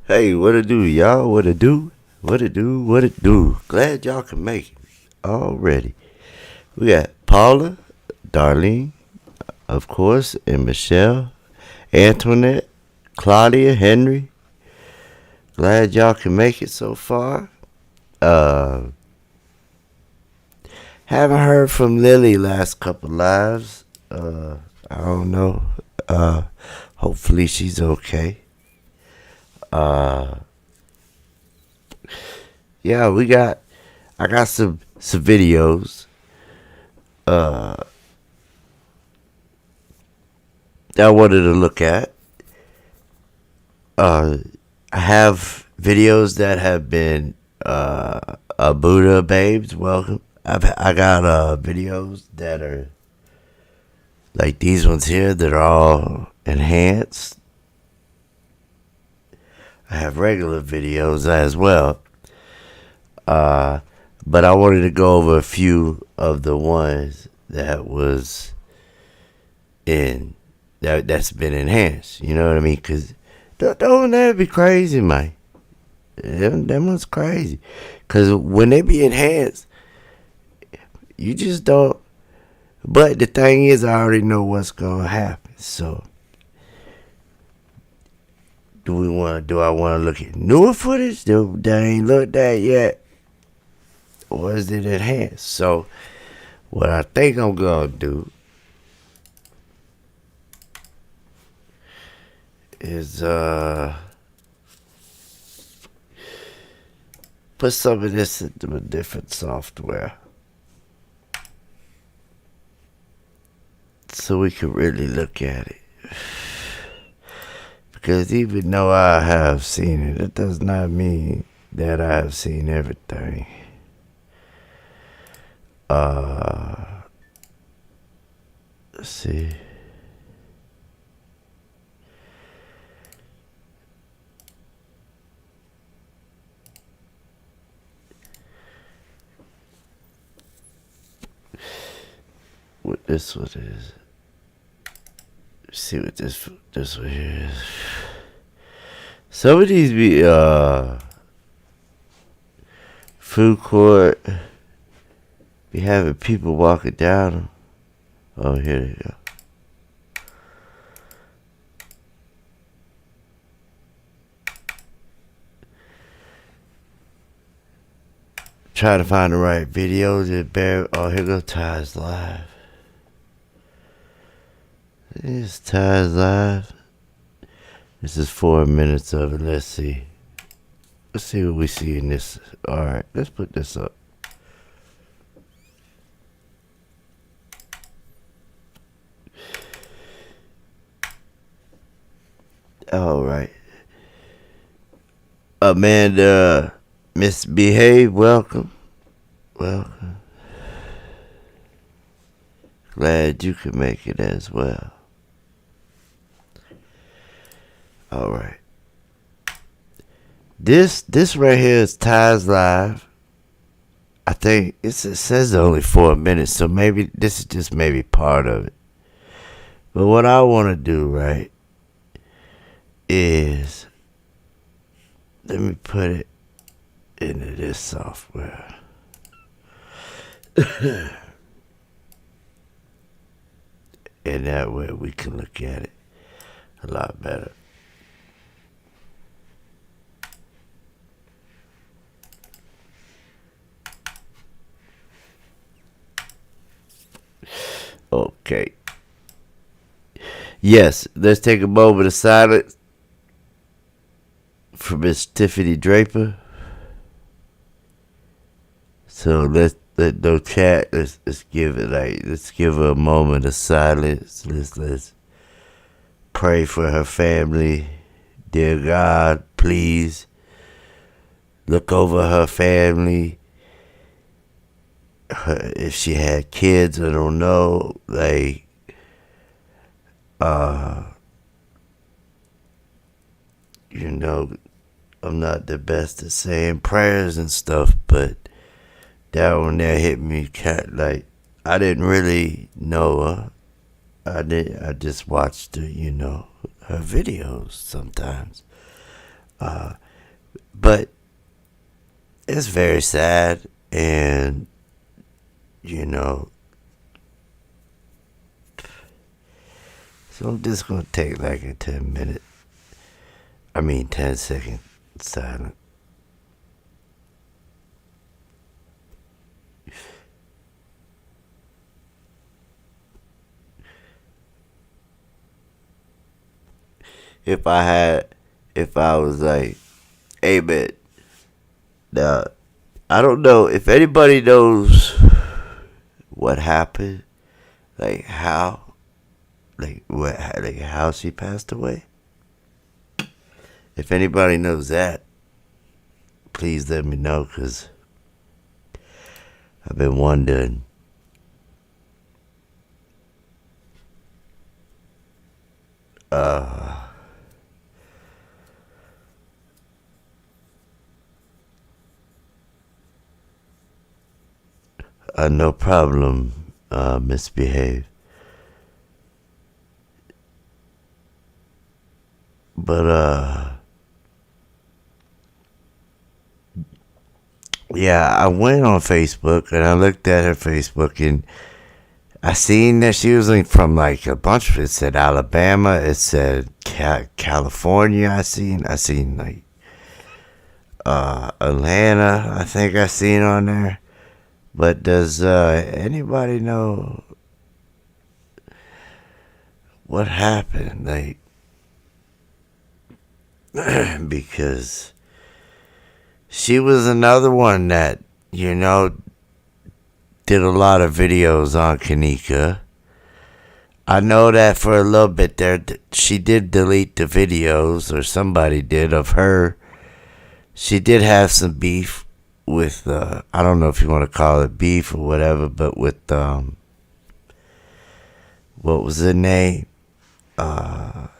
Hey, what it do, y'all? What it do? What it do? What it do? Glad y'all can make it already. We got Paula, Darlene, of course, and Michelle, Antoinette, Claudia, Henry. Glad y'all can make it so far. Haven't heard from Lily last couple lives. I don't know. Hopefully she's okay. Yeah, I got some videos that I wanted to look at. I have videos that have been Buddha babes, welcome. I got videos that are like these ones here that are all enhanced. I have regular videos as well. But I wanted to go over a few of the ones that was that's been enhanced. You know what I mean? Cause don't that be crazy, man? That one's crazy. Cause when they be enhanced, you just don't. But the thing is, I already know what's gonna happen. So do I want to look at newer footage that ain't looked at yet? Or is it enhanced? So what I think I'm gonna do is put some of this into a different software so we can really look at it. Because even though I have seen it, it does not mean that I have seen everything. Let's see. What this one is. See what this one here is. Some of these be food court be having people walking down them. Oh, here they go. Trying to find the right video. Oh, here goes Tye'S live. It's Tye'S live. This is 4 minutes of it. Let's see. Let's see what we see in this. Alright, let's put this up. Alright. Amanda Misbehave, welcome. Welcome. Glad you could make it as well. Alright. This right here is Tye'S live. I think it says only 4 minutes, so maybe this is just maybe part of it. But what I want to do, right, is let me put it into this software. And that way we can look at it a lot better. Okay. Yes, let's take a moment of silence for Miss Tiffany Draper. So let no chat. Let's give it let's give her a moment of silence. Let's pray for her family. Dear God, please look over her family. If she had kids, I don't know. I'm not the best at saying prayers and stuff, but that one there hit me I didn't really know her. I just watched her, her videos sometimes. But it's very sad, and so I'm just gonna take a 10-second silence. If I was amen. Now, I don't know if anybody knows what happened, how she passed away. If anybody knows that, please let me know, because I've been wondering. No problem, misbehave. But, yeah, I went on Facebook and I looked at her Facebook, and I seen that she was from a bunch of, it said Alabama, it said California, I seen Atlanta, I think I seen on there. But does anybody know what happened? Because she was another one that, did a lot of videos on Kenneka. I know that for a little bit there, she did delete the videos, or somebody did, of her. She did have some beef with, I don't know if you want to call it beef or whatever, but with, what was the name?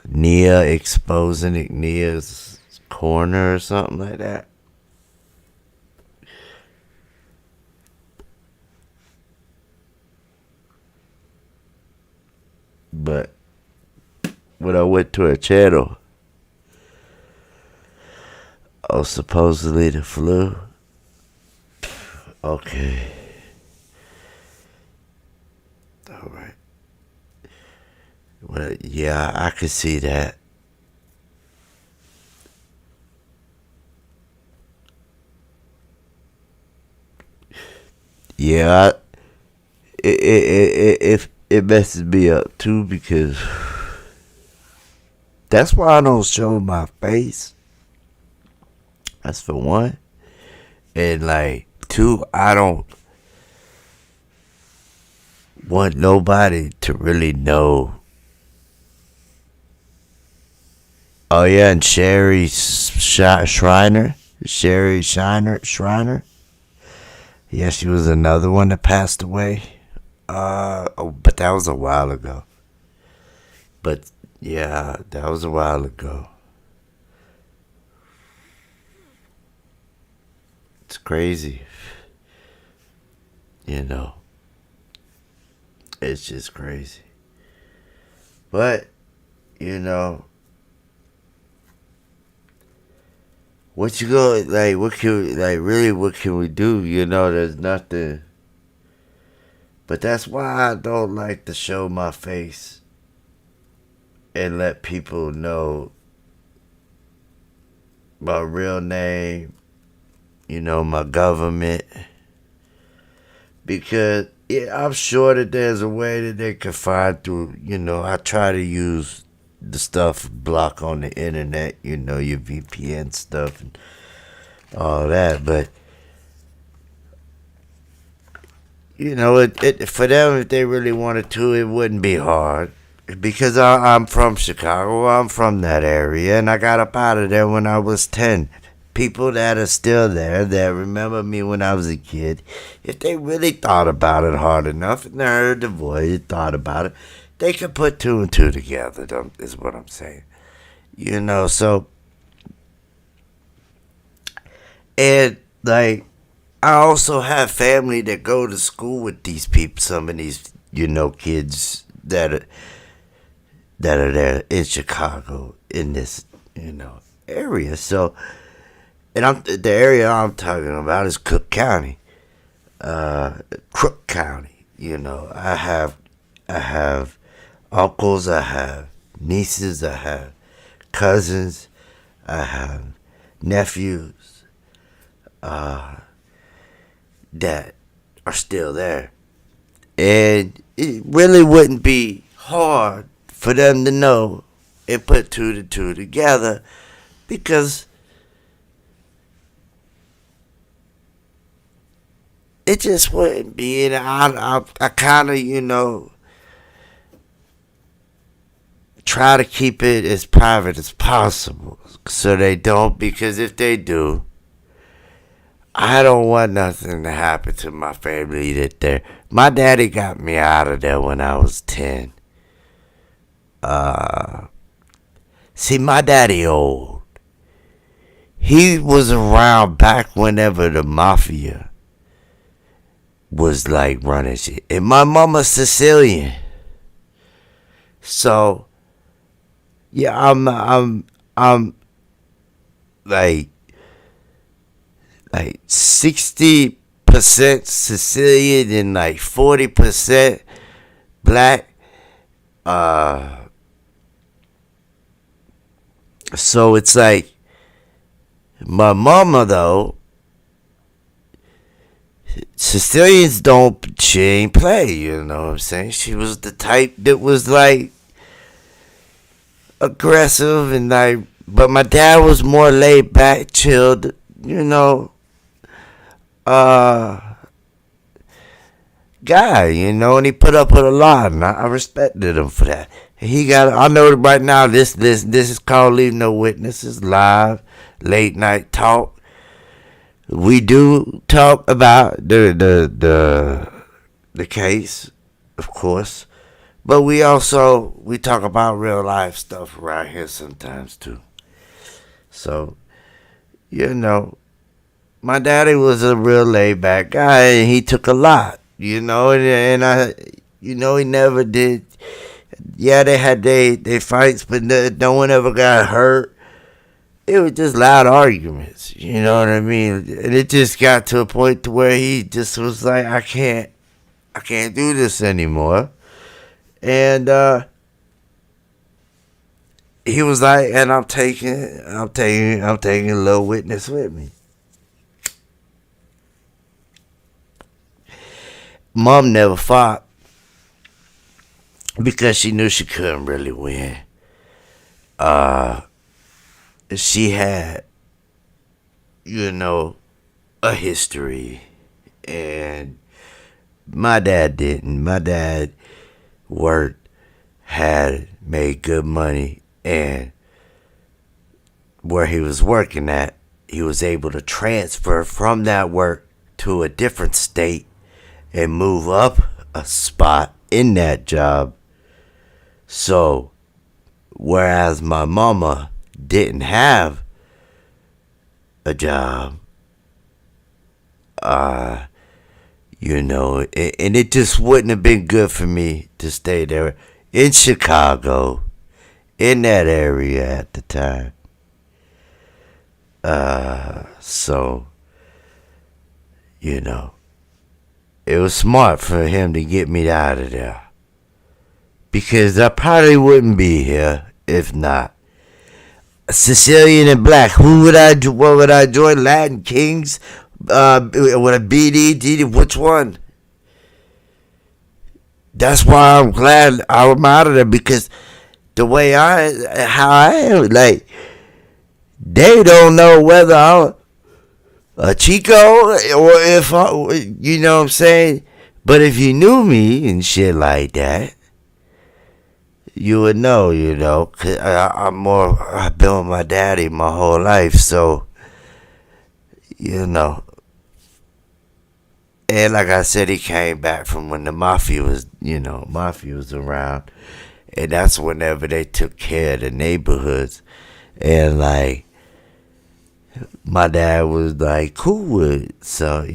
Nia, exposing Nia's corner or something like that. But when I went to her channel, supposedly the flu. Okay. All right. Well, yeah, I could see that. Yeah, it messes me up too, because that's why I don't show my face. That's for one. And two, I don't want nobody to really know. Oh yeah, and Sherry Shriner. Yeah, she was another one that passed away. But that was a while ago. But yeah, that was a while ago. It's crazy. It's just crazy. But, what you go, what can we do? There's nothing. But that's why I don't like to show my face and let people know my real name, my government. Because I'm sure that there's a way that they can find through, I try to use the stuff block on the internet, your VPN stuff and all that. But it for them, if they really wanted to, it wouldn't be hard. Because I'm from Chicago, I'm from that area, and I got up out of there when I was 10. People that are still there, that remember me when I was a kid, if they really thought about it hard enough and they heard the voice and thought about it, they could put two and two together, is what I'm saying. So, and like, I also have family that go to school with these people, some of these, kids that are there in Chicago in this, area. So, and the area I'm talking about is Cook County, Crook County. I have uncles, I have nieces, I have cousins, I have nephews, that are still there, and it really wouldn't be hard for them to know and put two to two together, because it just wouldn't be. And I kind of, try to keep it as private as possible so they don't, because if they do, I don't want nothing to happen to my family my daddy got me out of there when I was 10. See, my daddy old. He was around back whenever the mafia was like running shit. And my mama's Sicilian. So, yeah, I'm like 60% Sicilian and like 40% black. So it's like my mama though, Sicilians she ain't play, you know what I'm saying? She was the type that was like aggressive and like, but my dad was more laid back, chilled, guy, and he put up with a lot, and I respected him for that. I know that right now this is called Leave No Witnesses, live, late night talk. We do talk about the case, of course, but we talk about real life stuff around here sometimes too. So, my daddy was a real laid back guy, and he took a lot, and I, he never did. Yeah, they had they fights, but no one ever got hurt. It was just loud arguments, you know what I mean? And it just got to a point to where he just was like, I can't do this anymore. And he was like, and I'm taking a little witness with me. Mom never fought because she knew she couldn't really win. She had, a history, and my dad didn't. My dad worked, made good money, and where he was working at, he was able to transfer from that work to a different state and move up a spot in that job. So, whereas my mama didn't have a job, and it just wouldn't have been good for me to stay there in Chicago, in that area at the time. So, it was smart for him to get me out of there, because I probably wouldn't be here if not. Sicilian and black. What would I join? Latin Kings? With a BD? Which one? That's why I'm glad I'm out of there, because the way how I am. Like, they don't know whether I'm a Chico or if you know what I'm saying. But if you knew me and shit like that, you would know, cause I've been with my daddy my whole life, so, And like I said, he came back from when the mafia was around. And that's whenever they took care of the neighborhoods. And, like, my dad was, like, cool with some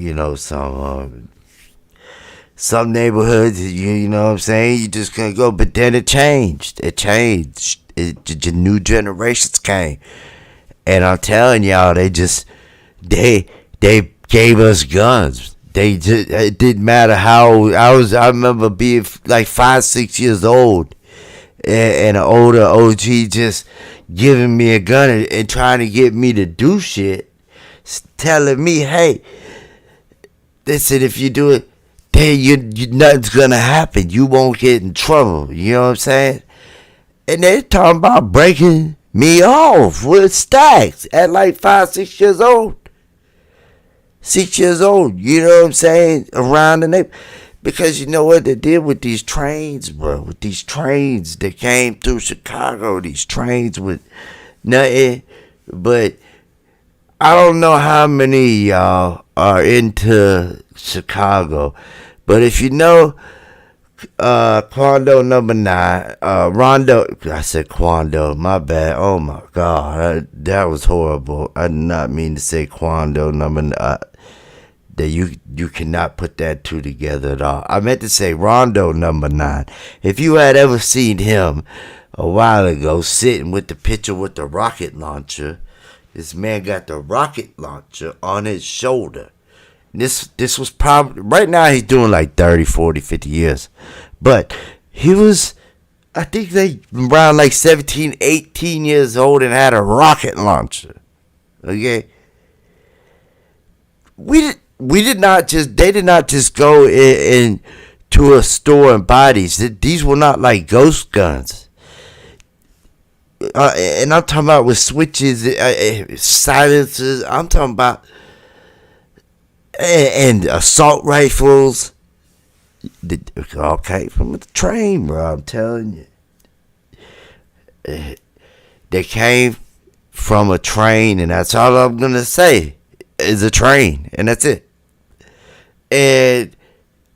neighborhoods, you know what I'm saying? You just couldn't go. But then it changed. The new generations came. And I'm telling y'all, they gave us guns. It didn't matter how I remember being like 5, 6 years old, and an older OG just giving me a gun and trying to get me to do shit, telling me, hey, they said if you do it, then nothing's gonna happen. You won't get in trouble. You know what I'm saying? And they're talking about breaking me off with stacks at like 5, 6 years old. 6 years old, you know what I'm saying? Around the neighborhood. Because you know what they did with these trains, bro? With these trains that came through Chicago, these trains with nothing. But I don't know how many of y'all are into Chicago. But if you know Quando number 9, Rondo, I said Quando, my bad. Oh my God, that was horrible. I did not mean to say Quando number 9. That you cannot put that two together at all. I meant to say Rondo number 9. If you had ever seen him a while ago sitting with the picture with the rocket launcher, this man got the rocket launcher on his shoulder. This was probably, right now he's doing like 30, 40, 50 years. But he was, I think they around like 17, 18 years old and had a rocket launcher. Okay? They did not just go into a store and buy these. These were not like ghost guns. And I'm talking about with switches, silencers. I'm talking about and assault rifles. Okay, from the train, bro. I'm telling you, they came from a train, and that's all I'm gonna say is a train, and that's it. And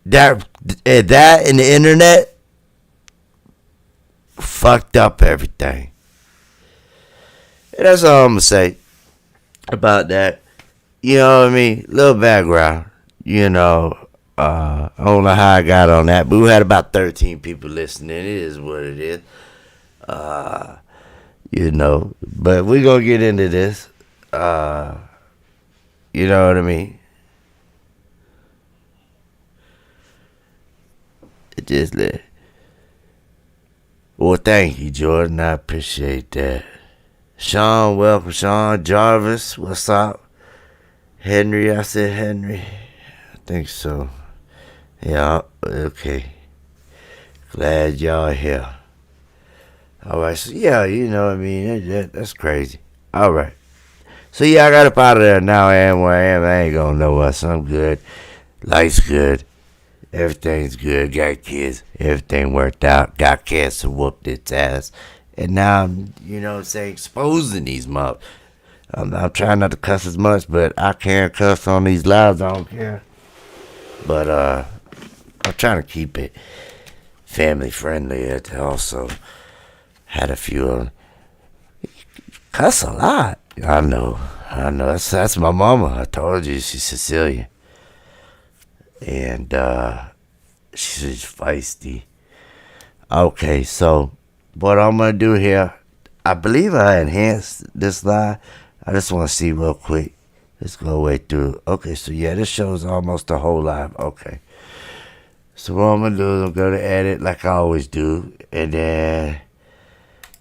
that and the internet fucked up everything. And that's all I'm gonna say about that. You know what I mean? Little background. I don't know how I got on that, but we had about 13 people listening. It is what it is. But we're gonna get into this. You know what I mean? Well, thank you, Jordan. I appreciate that. Sean, welcome. Sean Jarvis, what's up? Henry, I said Henry. I think so. Yeah, okay. Glad y'all here. All right, so yeah, you know what I mean? That's crazy. All right. So yeah, I got up out of there. Now I am where I am. I ain't gonna know us. I'm good. Life's good. Everything's good. Got kids. Everything worked out. Got cancer. Whooped its ass. And now I'm, exposing these mobs. I'm trying not to cuss as much, but I can't cuss on these lives. I don't care. But I'm trying to keep it family friendly. Also had a few of them. Cuss a lot. I know. That's my mama. I told you she's Sicilian. And she's feisty. Okay, so what I'm going to do here, I believe I enhanced this live. I just want to see real quick. Let's go way through. Okay, so yeah, this shows almost the whole live. Okay. So what I'm going to do is I'm going to edit like I always do. And then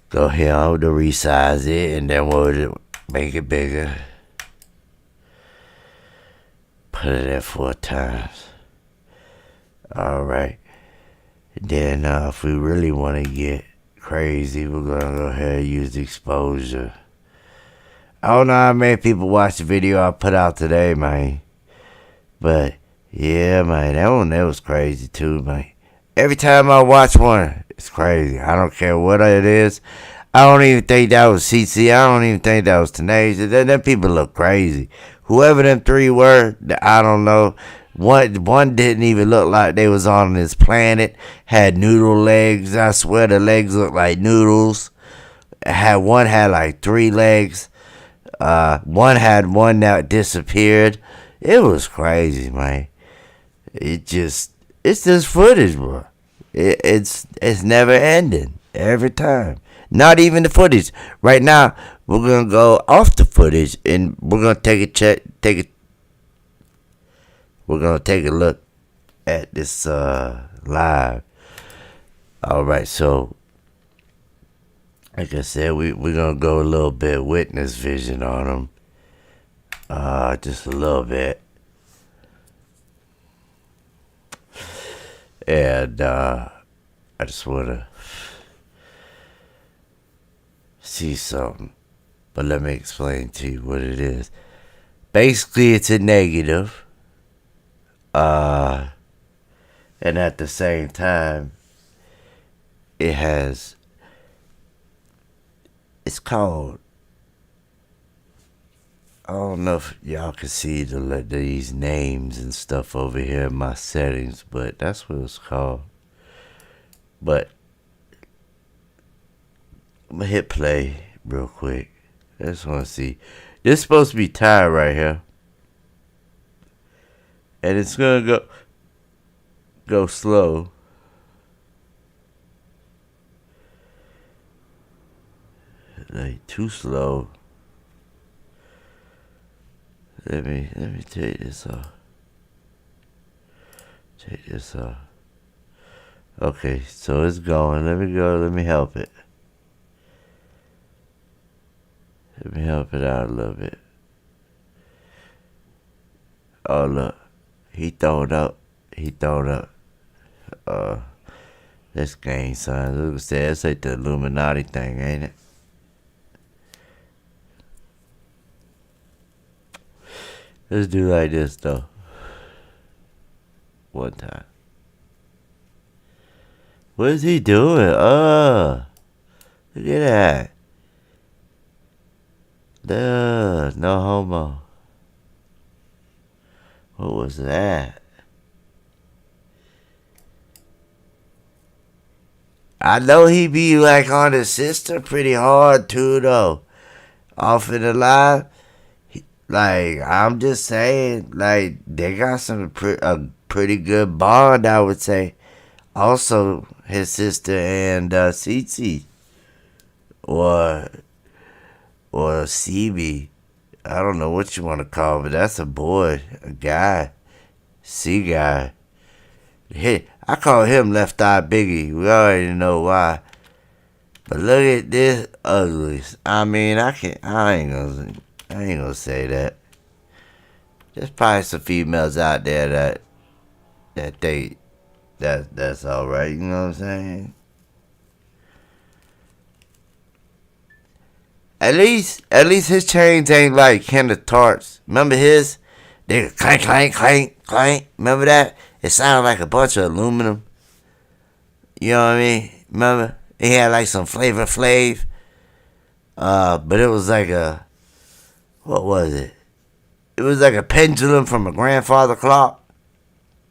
go here to resize it. And then we'll make it bigger. Put it at 4 times. Alright. Then if we really want to get crazy. We're gonna go ahead and use the exposure. I don't know how many people watched the video I put out today, man. But yeah, man, that was crazy too, man. Every time I watch one, it's crazy. I don't care what it is. I don't even think that was CC. I don't even think that was Tye'S. Them people look crazy. Whoever them three were, I don't know. One didn't even look like they was on this planet. Had noodle legs. I swear the legs looked like noodles. One had like 3 legs. One had one that disappeared. It was crazy, man. It's this footage, bro. It's never ending. Every time. Not even the footage. Right now, we're gonna go off the footage and we're gonna we're gonna take a look at this live. Alright, so like I said, we're gonna go a little bit witness vision on them. Just a little bit. And I just wanna see something. But let me explain to you what it is. Basically, it's a negative. And at the same time, it's called, I don't know if y'all can see these names and stuff over here in my settings, but that's what it's called. But I'm gonna hit play real quick. I just want to see. This is supposed to be Ty right here. And it's gonna go slow. Like too slow. Let me take this off. Take this off. Okay, so it's going. Let me help it. Let me help it out a little bit. Oh look. He throwing up. This game, son. Look at that. It's like the Illuminati thing, ain't it? Let's do like this, though. One time. What is he doing? Look at that. No homo. What was that? I know he be like on his sister pretty hard too, though. Off in the live. Like, I'm just saying, like, they got a pretty good bond, I would say. Also, his sister and Cece. Or CB. I don't know what you want to call it, but that's a boy, a guy, C guy. I call him Left Eye Biggie. We already know why. But look at this ugly. I mean, I ain't gonna say that. There's probably some females out there that's all right. You know what I'm saying? At least his chains ain't like Kenneka's. Remember his? They clank, clank, clank, clank. Remember that? It sounded like a bunch of aluminum. You know what I mean? Remember? He had like some Flavor Flav. But it was like what was it? It was like a pendulum from a grandfather clock.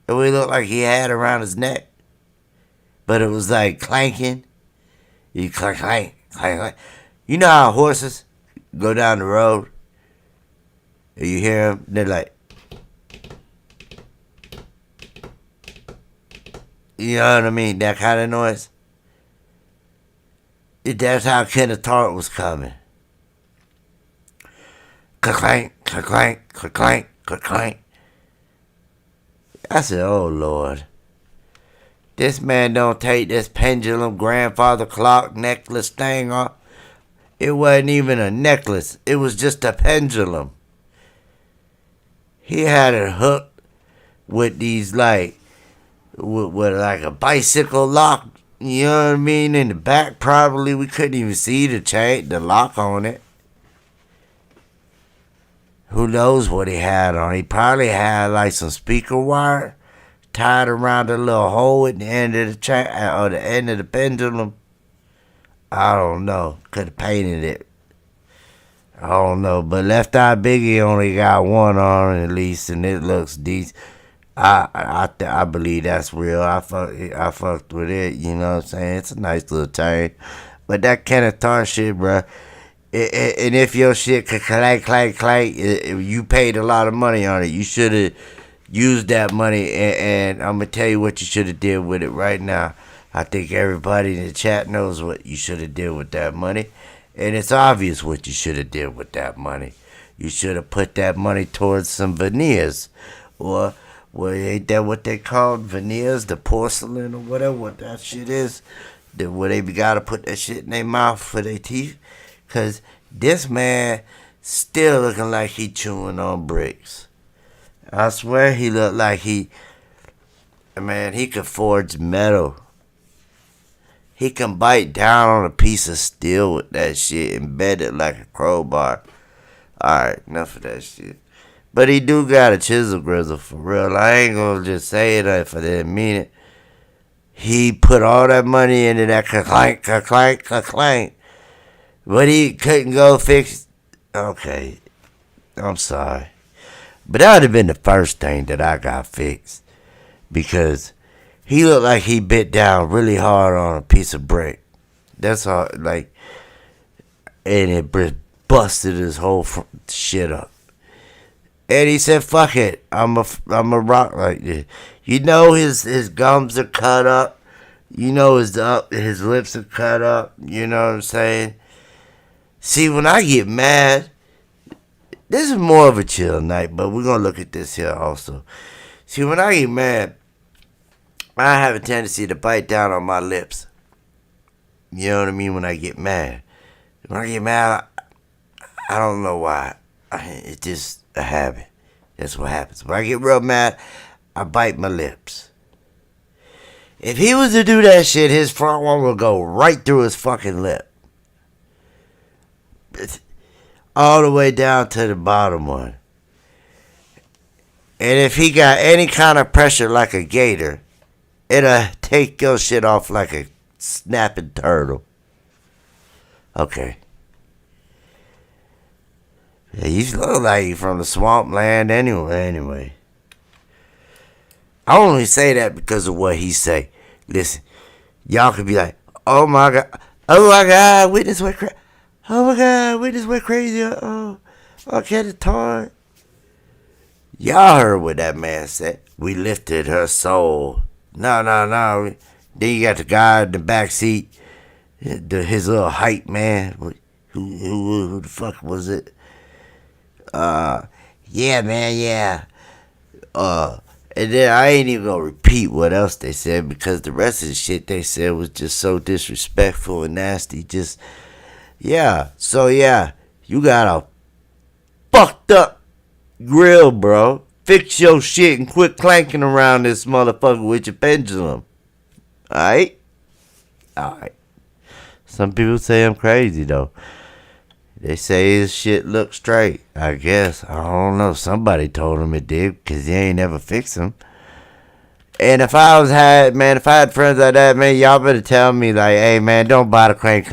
It would look like he had around his neck. But it was like clanking. You clank, clank, clank, clank. You know how horses go down the road and you hear them, they're like, you know what I mean? That kind of noise. That's how Kenneka was coming. Clank, clank, clank, clank. I said, oh Lord. This man don't take this pendulum grandfather clock necklace thing off. It wasn't even a necklace. It was just a pendulum. He had it hooked with these with like a bicycle lock You know what I mean? In the back, probably we couldn't even see the chain, the lock on it. Who knows what he had on? He probably had like some speaker wire tied around a little hole at the end of the chain or the end of the pendulum. I don't know. Could have painted it. I don't know. But Left Eye Biggie only got one on at least, and it looks decent. I believe that's real. I fucked with it. You know what I'm saying? It's a nice little chain. But that Kenneka shit, bruh. And if your shit could clank, you paid a lot of money on it. You should have used that money, and I'm gonna tell you what you should have did with it right now. I think everybody in the chat knows what you should have did with that money, and it's obvious what you should have did with that money. You should have put that money towards some veneers, or well, ain't that what they called veneers, the porcelain or whatever what that shit is, where they gotta put that shit in their mouth for their teeth. Cause this man still looking like he chewing on bricks. I swear he looked like he could forge metal. He can bite down on a piece of steel with that shit and bend it like a crowbar. Alright, enough of that shit. But he do got a chisel grizzle for real. I ain't gonna just say it if I didn't mean it. He put all that money into that clank. But he couldn't go fix. Okay, I'm sorry. But that would have been the first thing that I got fixed. Because he looked like he bit down really hard on a piece of brick. That's all, like, and it busted his whole shit up. And he said, fuck it, I'm a rock like this. You know his gums are cut up. You know his lips are cut up. You know what I'm saying? See, when I get mad, this is more of a chill night, but we're going to look at this here also. See, when I get mad, I have a tendency to bite down on my lips. You know what I mean? When I get mad. When I get mad, I don't know why. It's just a habit. That's what happens. When I get real mad, I bite my lips. If he was to do that shit, his front one would go right through his fucking lip. All the way down to the bottom one. And if he got any kind of pressure like a gator, it'll take your shit off like a snapping turtle. Okay. Yeah, you look like you from the swamp land anyway. I only say that because of what he say. Listen, y'all could be like, oh my God, witness went crazy. Oh my God, witness went crazy. Kenneka. Y'all heard what that man said. We lifted her soul. No. Then you got the guy in the back seat, his little hype man. Who the fuck was it? Yeah, man, yeah. And then I ain't even gonna repeat what else they said because the rest of the shit they said was just so disrespectful and nasty. Just, yeah. So, yeah, you got a fucked up grill, bro. Fix your shit and quit clanking around this motherfucker with your pendulum. Alright? Alright. Some people say I'm crazy, though. They say his shit look straight. I guess. I don't know. Somebody told him it did because he ain't never fixed him. And if I had friends like that, man, y'all better tell me, like, hey, man, don't buy the clank.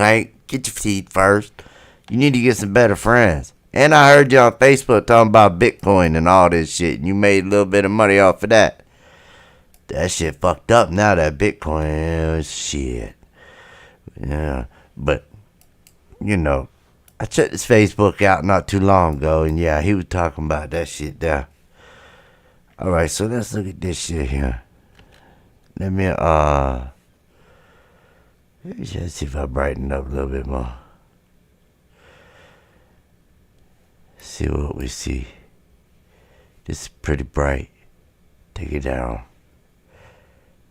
Get your teeth first. You need to get some better friends. And I heard you on Facebook talking about Bitcoin and all this shit. And you made a little bit of money off of that. That shit fucked up now, that Bitcoin. Shit. Yeah. But, you know. I checked his Facebook out not too long ago, and yeah, he was talking about that shit there. Alright, so let's look at this shit here. Let me just see if I brighten up a little bit more. See what we see. This is pretty bright. Take it down.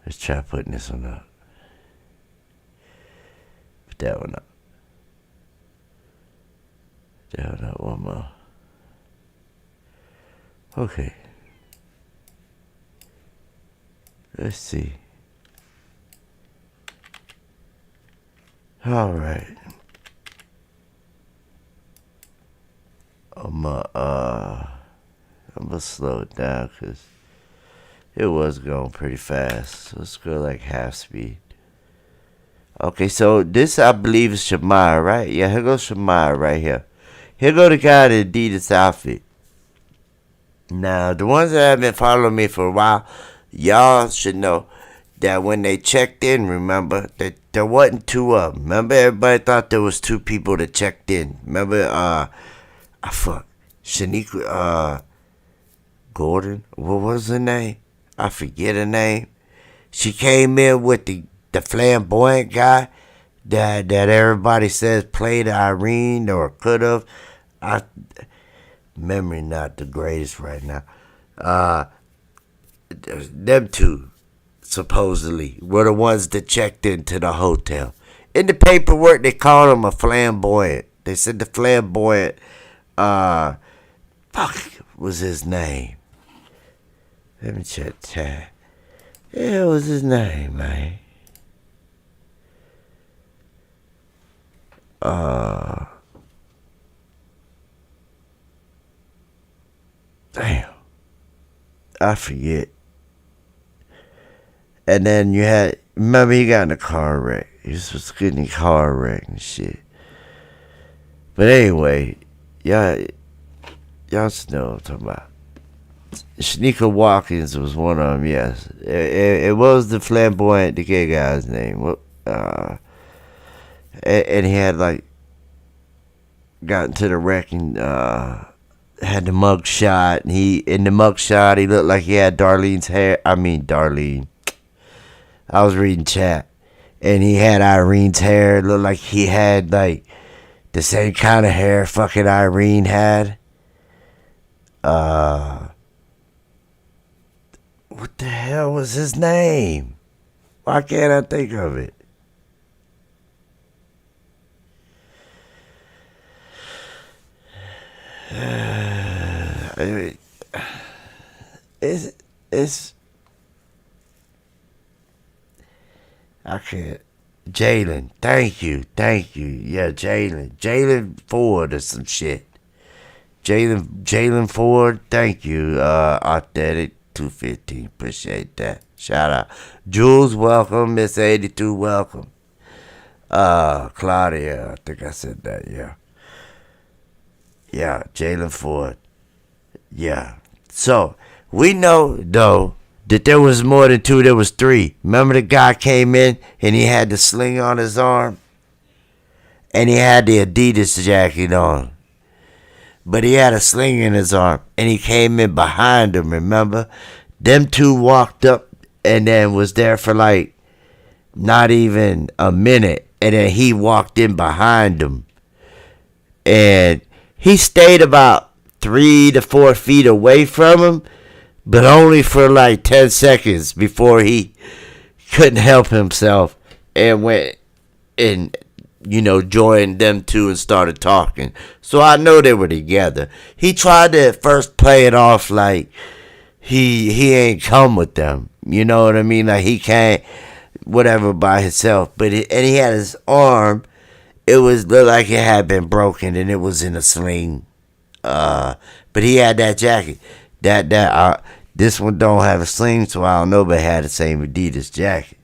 Let's try putting this one up. Put that one up. Down that one more. Okay. Let's see. All right. I'm gonna slow it down because it was going pretty fast. So let's go like half speed. Okay, so this I believe is Shamaya, right? Yeah, here goes Shamaya right here. Here go the guy in the Adidas outfit. Now, the ones that have been following me for a while, y'all should know that when they checked in, remember, that there wasn't two of them. Remember, everybody thought there was two people that checked in. Remember, Shaniqua, Gordon, what was her name? I forget her name. She came in with the flamboyant guy that everybody says played Irene or could have. Memory not the greatest right now. Them two supposedly were the ones that checked into the hotel. In the paperwork, they called him a flamboyant. They said the flamboyant, was his name. Let me check chat. Yeah, what was his name, man? Damn. I forget. And then you had, remember he got in a car wreck. He was getting a car wreck and shit. But anyway, y'all just know what I'm talking about. Shanika Watkins was one of them, yes. It was the flamboyant, the gay guy's name. And he had like gotten to the wreck and had the mug shot. And in the mug shot, he looked like he had Darlene's hair. I mean, Darlene. I was reading chat. And he had Irene's hair. It looked like he had like the same kind of hair fucking Irene had. What the hell was his name? Why can't I think of it? It's I can't. Jalen, thank you. Yeah, Jalen Ford or some shit. Jalen Ford, thank you. Authentic 215, appreciate that. Shout out. Jules, welcome. Miss 82, welcome. Claudia, I think I said that, yeah. Yeah, Jalen Ford. Yeah. So, we know, though, that there was more than two, there was three. Remember the guy came in and he had the sling on his arm? And he had the Adidas jacket on. But he had a sling in his arm. And he came in behind him, remember? Them two walked up and then was there for like not even a minute. And then he walked in behind him. And he stayed about 3 to 4 feet away from him, but only for like 10 seconds before he couldn't help himself and went and, joined them two and started talking. So I know they were together. He tried to at first play it off like he ain't come with them. You know what I mean? Like he can't, whatever, by himself. But and he had his arm. It looked like it had been broken and it was in a sling. But he had that jacket. This one don't have a sling, so I don't know, but it had the same Adidas jacket.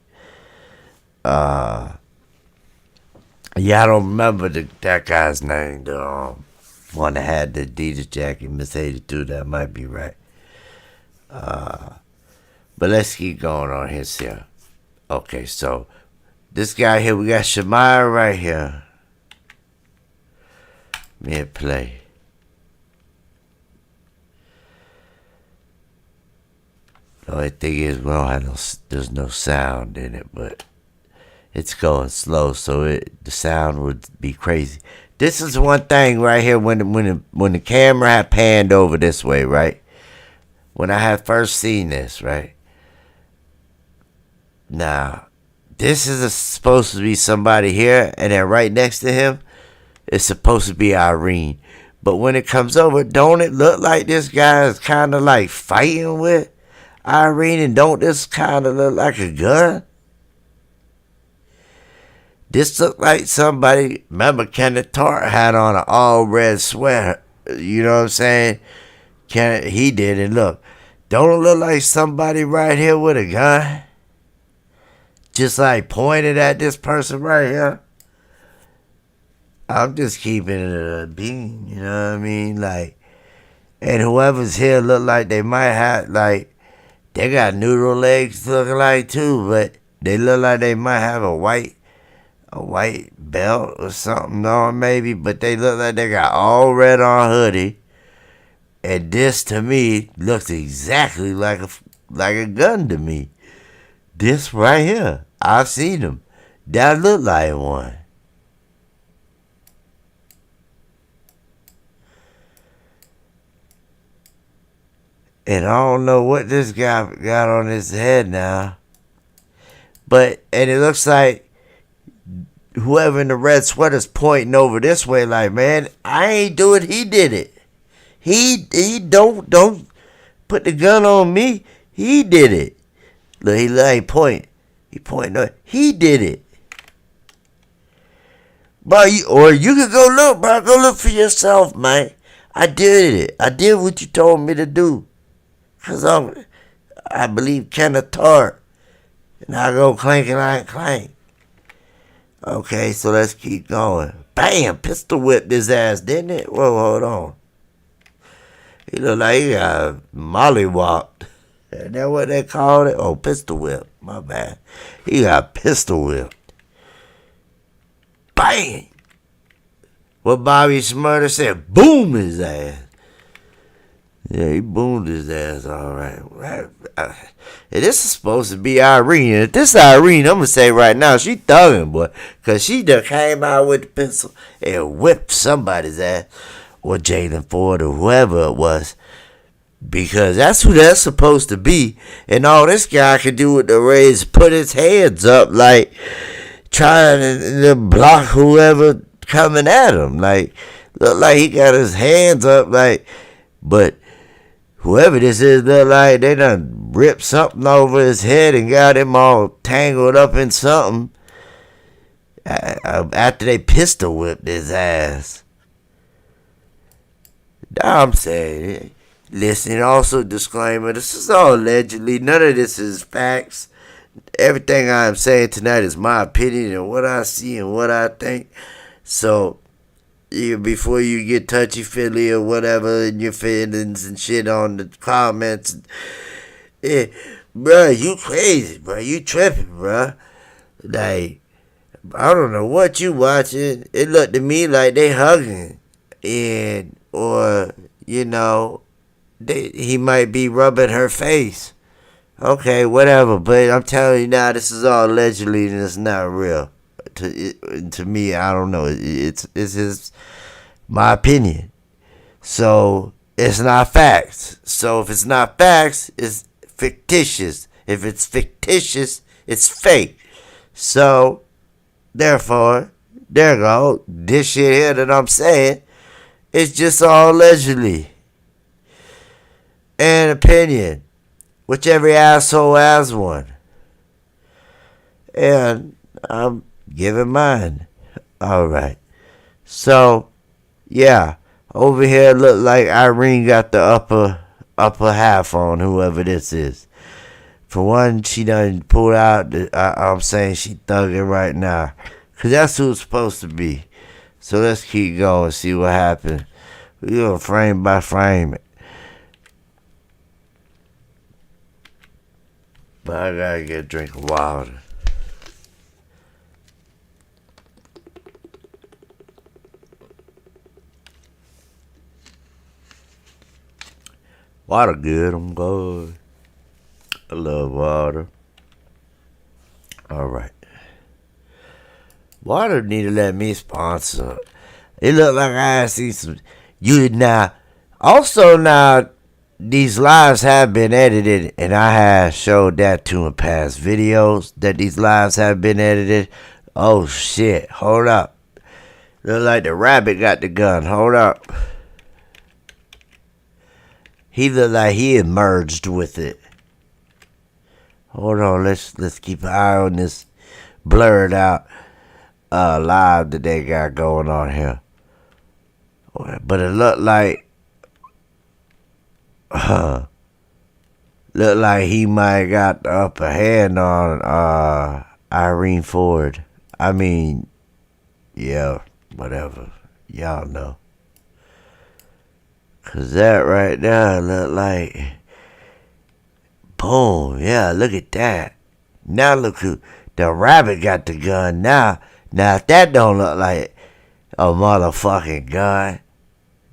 Yeah, I don't remember that guy's name. The one that had the Adidas jacket, Miss 82, that might be right. But let's keep going on here. Okay, so this guy here, we got Shamaya right here. Mid play. The only thing is, there's no sound in it, but it's going slow, so the sound would be crazy. This is one thing right here when the camera had panned over this way, right? When I had first seen this, right? Now, this is supposed to be somebody here, and then right next to him, it's supposed to be Irene. But when it comes over, don't it look like this guy is kind of like fighting with Irene, and don't this kind of look like a gun? This looked like somebody. Remember, Kenneka had on an all red sweater. You know what I'm saying? He did it. Look, don't it look like somebody right here with a gun? Just like pointed at this person right here. I'm just keeping it a bean, you know what I mean? Like, and whoever's here look like they might have, like, they got noodle legs looking like too, but they look like they might have a white belt or something on maybe, but they look like they got all red on hoodie. And this to me looks exactly like a gun to me. This right here, I've seen them. That look like one. And I don't know what this guy got on his head now. And it looks like whoever in the red sweater's pointing over this way like, man, I ain't do it, he did it. He don't put the gun on me. He did it. Look, he point. He pointing. He did it. Bro, you could go look, bro. Go look for yourself, man. I did it. I did what you told me to do. Because I believe Kenneka. And I go clank and I clank. Okay, so let's keep going. Bam! Pistol whipped his ass, didn't it? Whoa, hold on. He looked like he got mollywopped. Isn't that what they called it? Oh, pistol whip. My bad. He got pistol whipped. Bang! What Bobby Smurder said, boom his ass. Yeah, he boomed his ass all right. And this is supposed to be Irene. And if this is Irene, I'm going to say right now, she thugging, boy. Because she done came out with the pencil and whipped somebody's ass. Or Jalen Ford or whoever it was. Because that's who that's supposed to be. And all this guy could do with the raise, put his hands up like trying to block whoever coming at him. Like, look like he got his hands up like, but whoever this is, look like they done ripped something over his head and got him all tangled up in something after they pistol whipped his ass. I'm saying, listen, also disclaimer, this is all allegedly. None of this is facts. Everything I'm saying tonight is my opinion and what I see and what I think. So, before you get touchy-feely or whatever in your feelings and shit on the comments, bruh, you crazy, bruh. You tripping, bruh. Like, I don't know what you watching. It looked to me like they hugging. Or, you know, he might be rubbing her face. Okay, whatever. But I'm telling you now, this is all allegedly and it's not real. To me, I don't know. It's my opinion. So, it's not facts. So, if it's not facts, it's fictitious. If it's fictitious, it's fake. So, therefore, there you go. This shit here that I'm saying, it's just all allegedly. An opinion. Which every asshole has one. And I'm giving mine. Alright. So, yeah. Over here look like Irene got the upper half on whoever this is. For one, she done pulled out, I'm saying she thugging right now. Because that's who it's supposed to be. So let's keep going, see what happens. We're going to frame by frame it. But I got to get a drink of water. Water good, I'm good. I love water. Alright. Water need to let me sponsor. It look like I see some. Also now, these lives have been edited, and I have showed that too in past videos, that these lives have been edited. Oh shit, hold up. Look like the rabbit got the gun, hold up. He looked like he emerged with it. Hold on, let's keep an eye on this blurred out. live that they got going on here. But it looked like he might got the upper hand on Irene Ford. I mean, yeah, whatever. Y'all know. Cause that right there look like, boom, yeah, look at that. Now look who, the rabbit got the gun now. Now if that don't look like a motherfucking gun,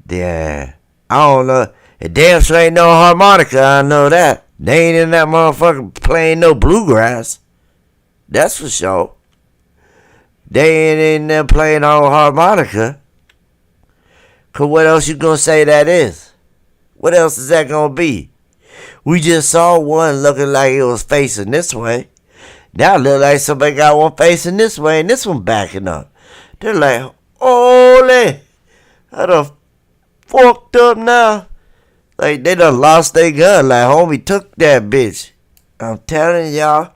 then I don't know. It damn sure ain't no harmonica, I know that. They ain't in that motherfucker playing no bluegrass. That's for sure. They ain't in there playing no harmonica. Cause what else you gonna say that is? What else is that gonna be? We just saw one looking like it was facing this way. Now it look like somebody got one facing this way and this one backing up. They're like, holy, I done fucked up now. Like they done lost their gun. Like homie took that bitch. I'm telling y'all.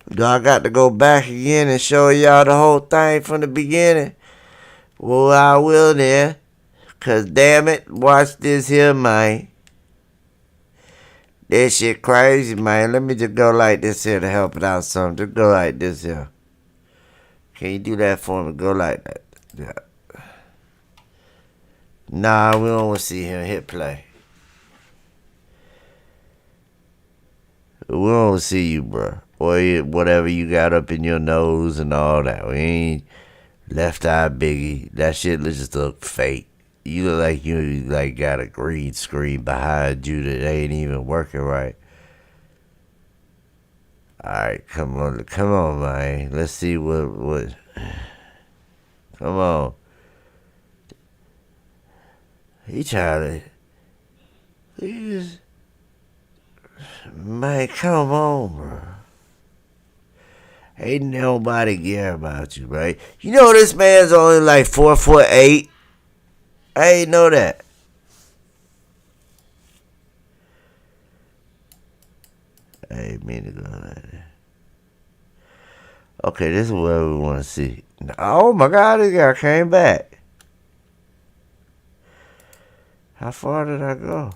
Do I got to go back again and show y'all the whole thing from the beginning? Well, I will then. Cause damn it, watch this here, man. This shit crazy, man. Let me just go like this here to help it out some. Just go like this here. Can you do that for me? Go like that. Yeah. Nah, we don't want to see him hit play. We don't want to see you, bro. Or whatever you got up in your nose and all that. We ain't left eye biggie. That shit just look fake. You look like you like got a green screen behind you that ain't even working right. Alright, come on, man. Let's see what. Come on. He trying to. Man, come on, bro. Ain't nobody care about you, right? You know this man's only like 4'8". I ain't know that. I ain't mean to go like that. Okay, this is what we want to see. Oh my God, this guy came back. How far did I go?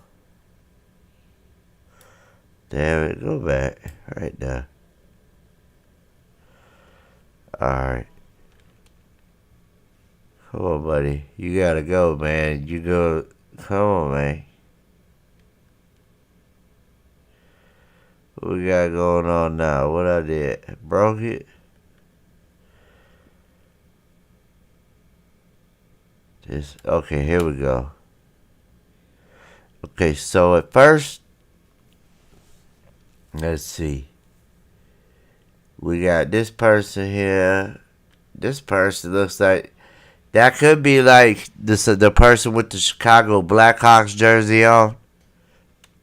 Damn it, go back. Right there. Alright. Come on, buddy. You gotta go, man. You go. Come on, man. What we got going on now? What I did? Broke it? Okay, here we go. Okay, so at first, let's see. We got this person here. This person looks like that could be like the person with the Chicago Blackhawks jersey on.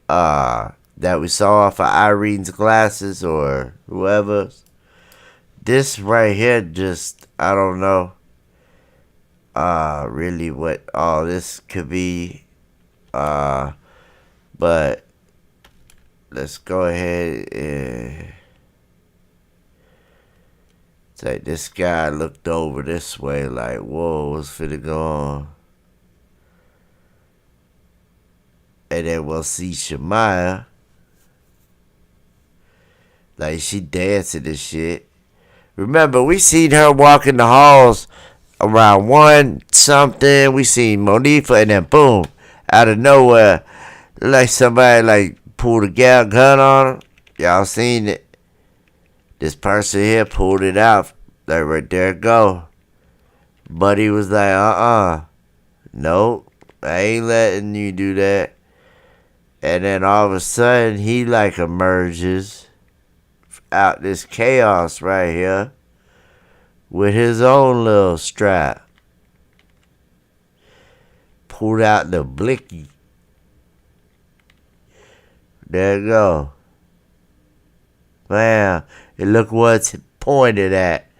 That we saw off of Irene's glasses or whoever's. This right here just, I don't know. Really what all this could be. But let's go ahead and say this guy looked over this way like, whoa, what's finna go on? And then we'll see Shemaya. Like, she dancing and shit. Remember, we seen her walking the halls around 1 something. We seen Monifa and then boom, out of nowhere, like somebody like pulled a gun on her. Y'all seen it. This person here pulled it out. Like, right there it go. Buddy was like, nope, I ain't letting you do that. And then all of a sudden, he like emerges out this chaos right here with his own little strap. Pulled out the blicky. There you go. Man, and look what's pointed at.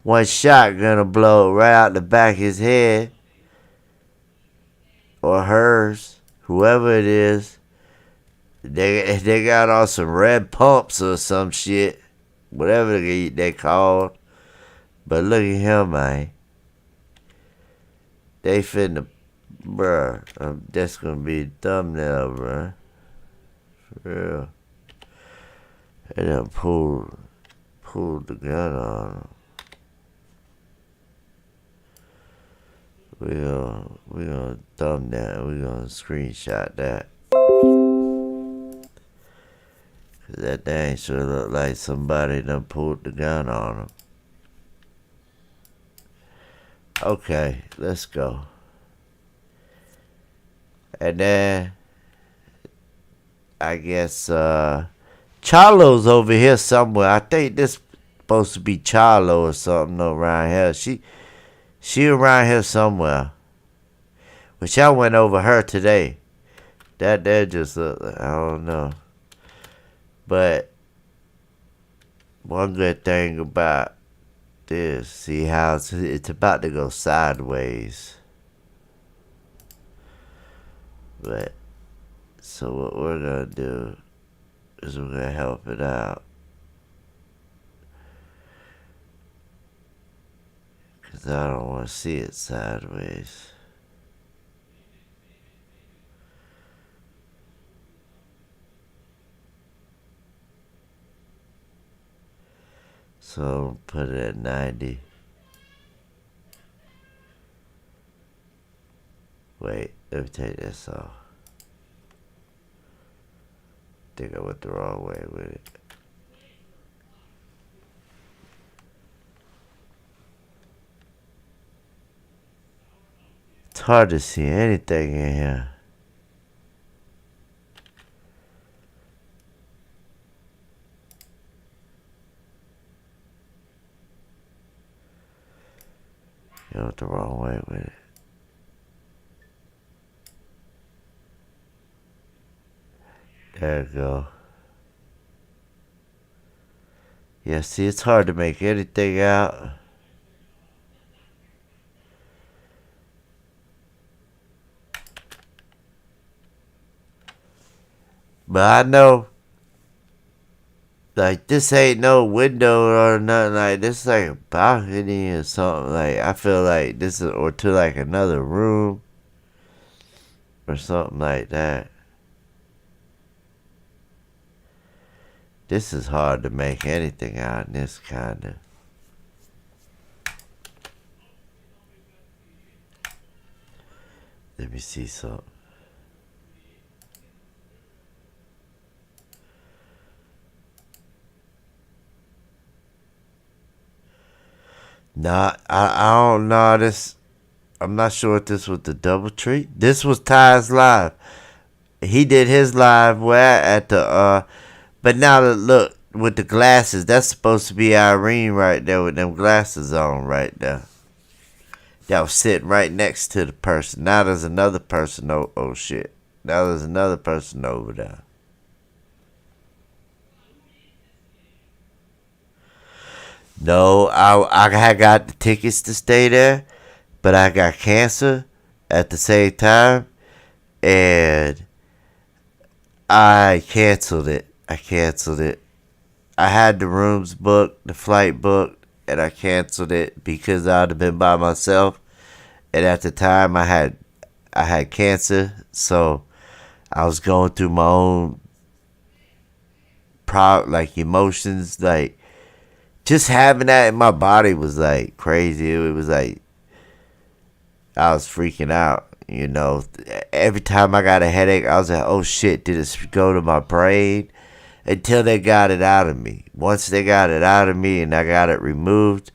One shot gonna blow right out the back of his head. Or hers. Whoever it is. They got on some red pumps or some shit. Whatever they called. But look at him, man. They finna, bruh. That's gonna be the thumbnail, bruh. For real. They done pulled the gun on him. We gonna thumbnail. We gonna screenshot that. Cause that thing sure look like somebody done pulled the gun on him. Okay, let's go. And then I guess Charlo's over here somewhere. I think this supposed to be Charlo or something around here. She around here somewhere. Which I went over her today. That just I don't know. But one good thing about this, see how it's about to go sideways. But so what we're gonna do is we're gonna help it out. Cause I don't wanna see it sideways. So put it at 90. Wait, let me take this off. I think I went the wrong way with it. It's hard to see anything in here. You went the wrong way with it. There you go. Yeah, see, it's hard to make anything out. But I know, like, this ain't no window or nothing. Like, this is like a balcony or something. Like, I feel like this is, or to like another room or something like that. This is hard to make anything out in this kind of. Let me see something. Nah, I don't know this. I'm not sure if this was the double treat. This was Tye'S live. He did his live where at the but now look with the glasses. That's supposed to be Irene right there with them glasses on right there. That was sitting right next to the person. Now there's another person. Oh shit. Now there's another person over there. No, I got the tickets to stay there, but I got cancer at the same time, and I canceled it. I had the rooms booked, the flight booked, and I canceled it because I'd have been by myself. And at the time, I had cancer, so I was going through my own emotions, like. Just having that in my body was like crazy. It was like I was freaking out, you know. Every time I got a headache, I was like, oh shit, did it go to my brain? Until they got it out of me. Once they got it out of me and I got it removed,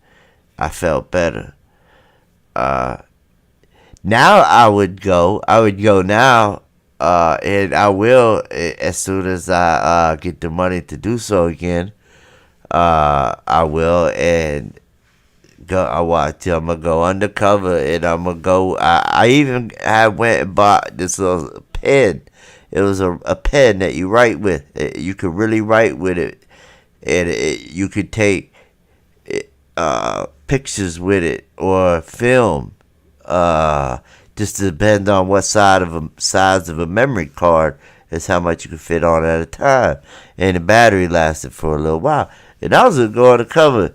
I felt better. Now I would go now, and I will as soon as I get the money to do so again. I will, and I'm gonna go undercover, and I'm gonna go. I even went and bought this little pen. It was a pen that you write with. You could really write with it, and you could take pictures with it or film. Just depends on what size of a memory card is how much you can fit on at a time, and the battery lasted for a little while. And I was going to cover,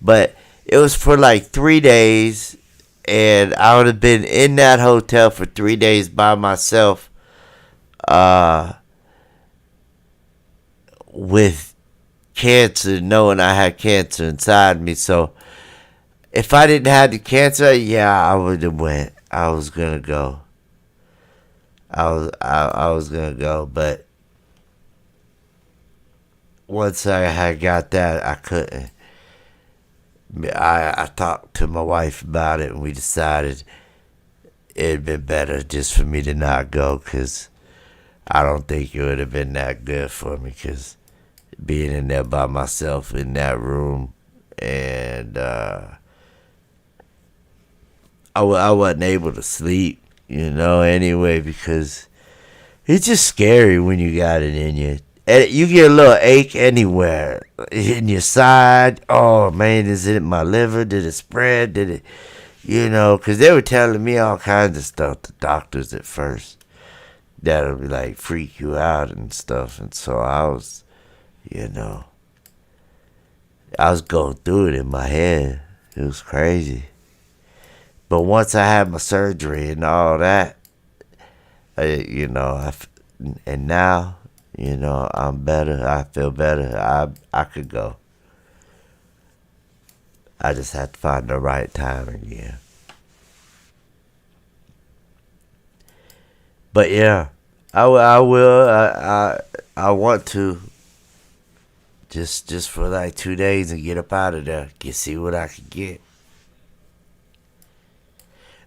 but It was for like 3 days, and I would have been in that hotel for 3 days by myself, uh, with cancer, knowing I had cancer inside me. So if I didn't have the cancer, yeah, I would have went. I was gonna go. I was gonna go, but once I had got that, I couldn't. I talked to my wife about it, and we decided it'd been better just for me to not go, because I don't think it would have been that good for me, because being in there by myself in that room, and I wasn't able to sleep, anyway, because it's just scary when you got it in you. And you get a little ache anywhere in your side. Oh man, is it my liver? Did it spread? Did it, because they were telling me all kinds of stuff, the doctors at first, that'll be like freak you out and stuff. And so I was, I was going through it in my head. It was crazy. But once I had my surgery and all that, and now, I'm better. I feel better. I could go. I just have to find the right time again. But yeah, I will. I want to. Just for like 2 days and get up out of there. See what I can get.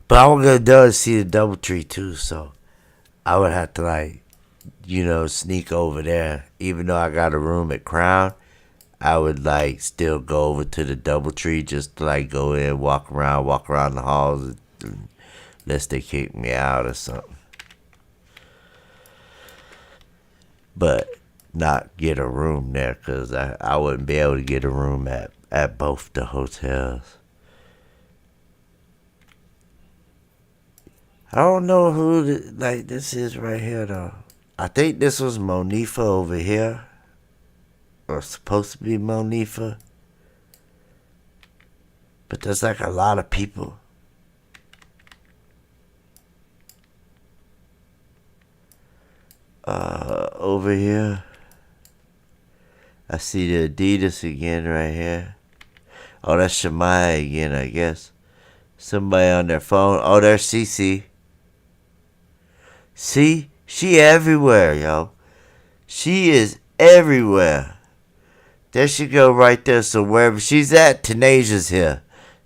But I was gonna do is see the DoubleTree too, so I would have to sneak over there. Even though I got a room at Crown, I would still go over to the DoubleTree just to go in, walk around the halls, unless they kick me out or something. But not get a room there, because I wouldn't be able to get a room at both the hotels. I don't know who this is right here though. I think this was Monifa over here, or supposed to be Monifa. But there's a lot of people. Over here. I see the Adidas again right here. Oh, that's Shemaya again, I guess. Somebody on their phone. Oh, there's Cece. See? She everywhere, yo. She is everywhere. There she go right there. So wherever she's at, Tye'S here.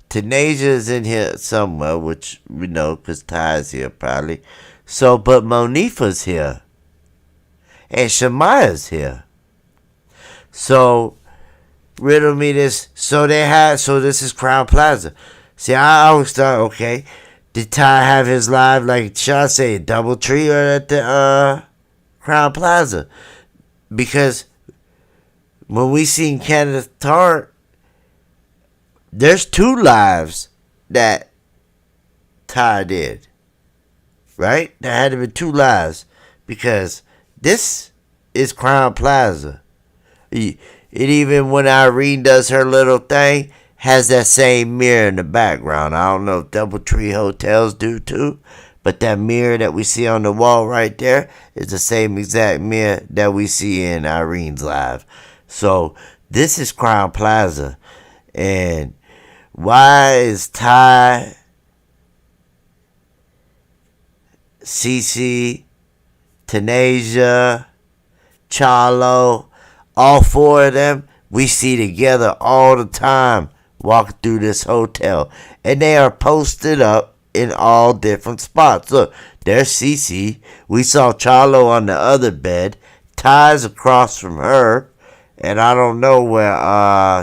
Tye'S is in here somewhere, which we know because Tye'S here probably. So, but Monifa's here. And Shemaya's here. So, riddle me this. So this is Crown Plaza. See, I always thought, okay, did Ty have his live, should I say, DoubleTree or at the Crown Plaza? Because when we seen Kenneth Tart, there's 2 lives that Ty did. Right? There had to be 2 lives. Because this is Crown Plaza. It even, when Irene does her little thing, has that same mirror in the background. I don't know if DoubleTree hotels do too, but that mirror that we see on the wall right there is the same exact mirror that we see in Irene's live. So this is Crown Plaza. And why is Ty, Cece, Tanasia, Charlo, all 4 of them, we see together all the time walking through this hotel. And they are posted up in all different spots. Look, there's Cece. We saw Charlo on the other bed. Ty's across from her. And I don't know where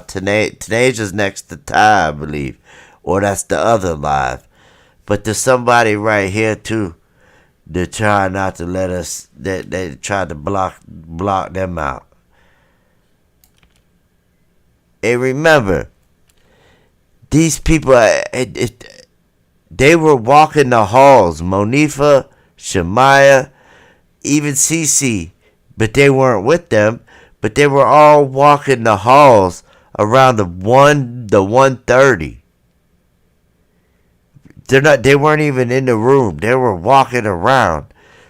Tanasia's next to Ty, I believe. Or that's the other live. But there's somebody right here too. They try not to let us. They tried to block them out. And remember, these people, they were walking the halls. Monifa, Shemaya, even Cece, but they weren't with them. But they were all walking the halls around the 1:30. They weren't even in the room. They were walking around.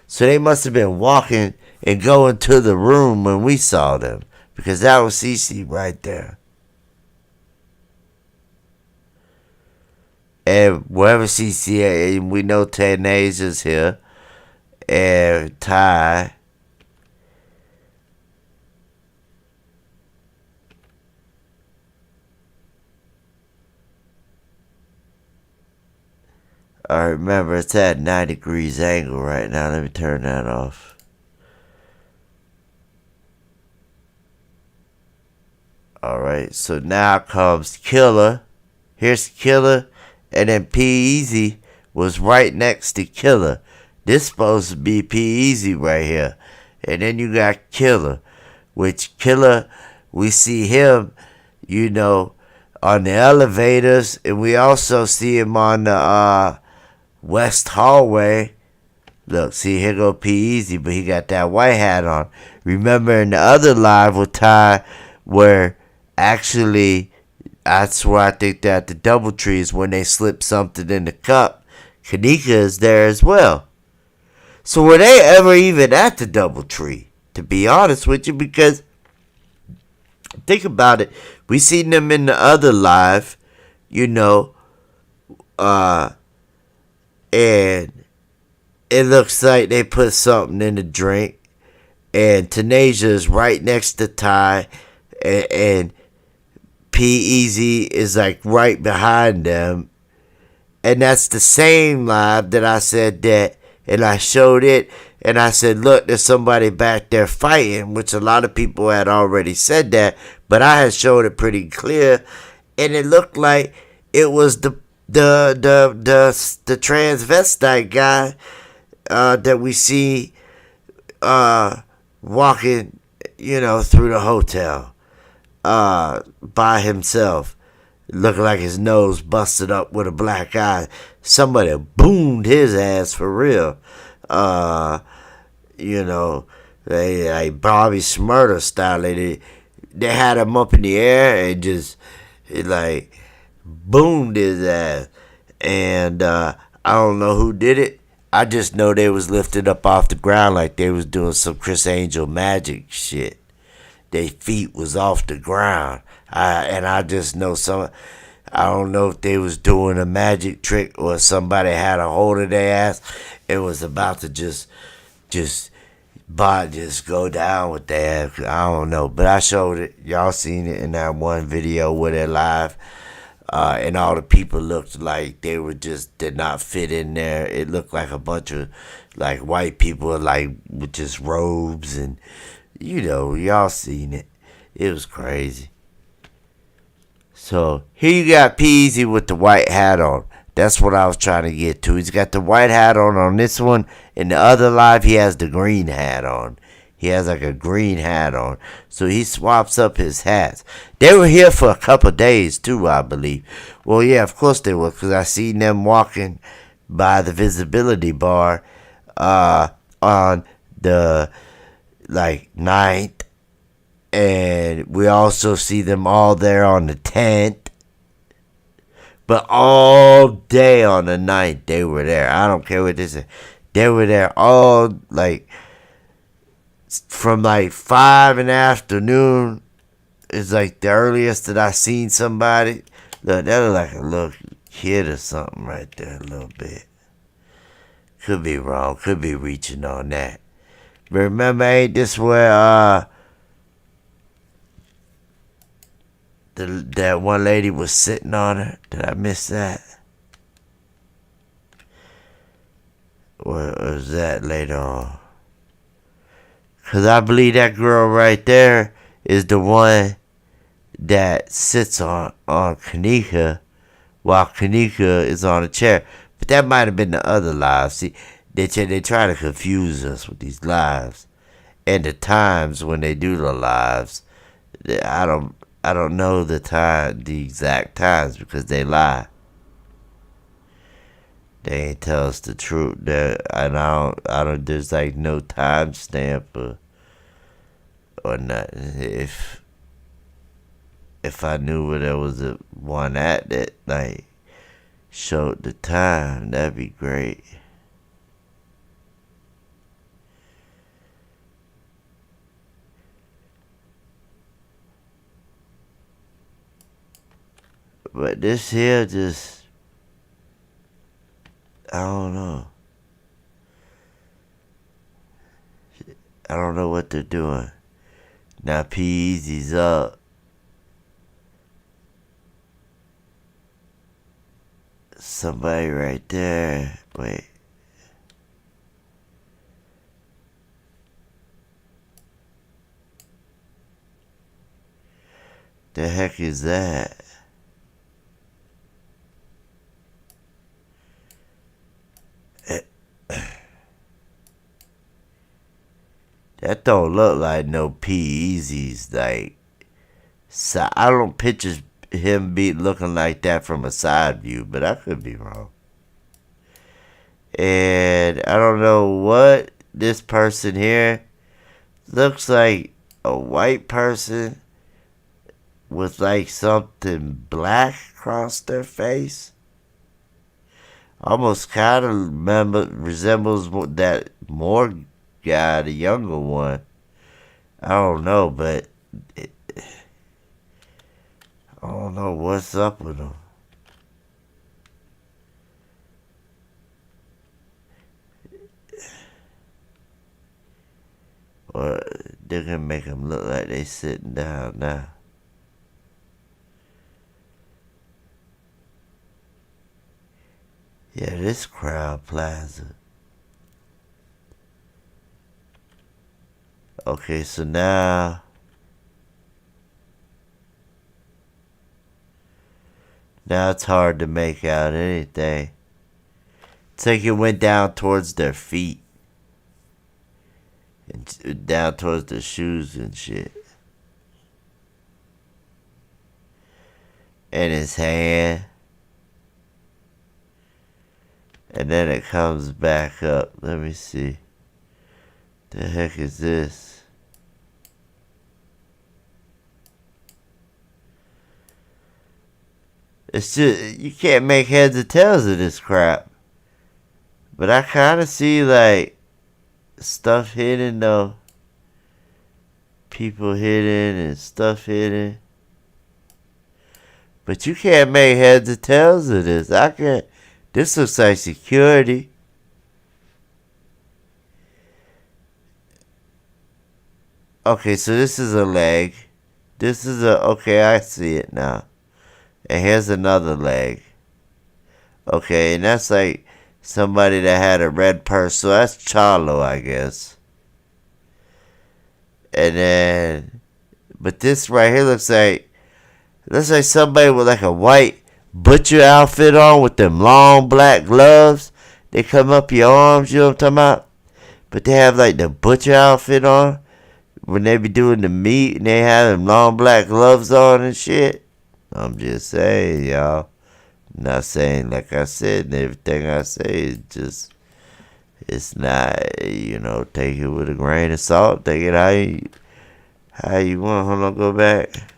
So they must have been walking and going to the room when we saw them. Because that was CC right there. And wherever CC is, we know Tye'S is here. And Ty. Alright, remember it's at 90 degrees angle right now. Let me turn that off. Alright, so now comes Killer. Here's Killer. And then Tye'S was right next to Killer. This supposed to be Tye'S right here. And then you got Killer. Which Killer, we see him, on the elevators. And we also see him on the west hallway. Look, see, here go Tye'S, but he got that white hat on. Remember in the other live with Ty, where actually, that's where I think that the DoubleTree is when they slip something in the cup. Kenneka is there as well. So were they ever even at the DoubleTree? To be honest with you, because think about it. We seen them in the other live, and it looks like they put something in the drink. And Tanisha is right next to Ty. And Tye'S is like right behind them. And that's the same live that I said that. And I showed it. And I said, look, there's somebody back there fighting. Which a lot of people had already said that. But I had showed it pretty clear. And it looked like it was the transvestite guy that we see walking, through the hotel by himself, looking like his nose busted up with a black eye. Somebody boomed his ass for real. They like Bobby Smurder style. They had him up in the air and just boomed his ass. And I don't know who did it. I just know they was lifted up off the ground like they was doing some Chris Angel magic shit. Their feet was off the ground. I just know I don't know if they was doing a magic trick or somebody had a hold of their ass. It was about to just go down with their ass. I don't know. But I showed it. Y'all seen it in that one video where they're live. And all the people looked like they did not fit in there. It looked like a bunch of white people with just robes and y'all seen it. It was crazy. So here you got Peasy with the white hat on. That's what I was trying to get to. He's got the white hat on this one. In the other live, he has the green hat on. He has a green hat on. So he swaps up his hats. They were here for a couple of days too, I believe. Well, yeah, of course they were, because I seen them walking by the visibility bar on the 9th. And we also see them all there on the 10th. But all day on the 9th, they were there. I don't care what this is. They were there all, from 5 in the afternoon. Is the earliest that I seen somebody. Look, that look like a little kid or something right there, a little bit. Could be wrong. Could be reaching on that. But remember, ain't this where, that one lady was sitting on her? Did I miss that? Or was that later on? Because I believe that girl right there is the one that sits on Kenneka while Kenneka is on a chair. But that might have been the other live. See, they try to confuse us with these lives. And the times when they do the lives, I don't know the exact times, because they lie. They ain't tell us the truth. And I don't. There's no time stamp or nothing. if I knew where there was a one at that like showed the time, that'd be great. But this here just, I don't know. I don't know what they're doing. Now Tye'S up. Somebody right there. Wait. The heck is that? That don't look like no Tye'S. Like, I don't picture him be looking like that from a side view, but I could be wrong. And I don't know what this person here looks like. A white person with like something black across their face. Almost kind of resembles that Morgue guy, the younger one. I don't know, but I don't know what's up with him. Or they're gonna make them look like they sitting down now. Yeah, this crowd plaza. Okay, so now it's hard to make out anything. It's like it went down towards their feet. And down towards the shoes and shit. And his hand. And then it comes back up. Let me see. The heck is this? It's just, you can't make heads or tails of this crap. But I kind of see like stuff hidden though. People hidden and stuff hidden. But you can't make heads or tails of this. I can't. This looks like security. Okay, so this is a leg. This is okay, I see it now. And here's another leg. Okay, and that's like somebody that had a red purse. So that's Charlo, I guess. And then, but this right here looks like somebody with like a white butcher outfit on with them long black gloves. They come up your arms, you know what I'm talking about? But they have like the butcher outfit on when they be doing the meat and they have them long black gloves on and shit. I'm just saying, y'all. I'm not saying, like I said, and everything I say is just, it's not, take it with a grain of salt. Take it how you want. Hold on, go back.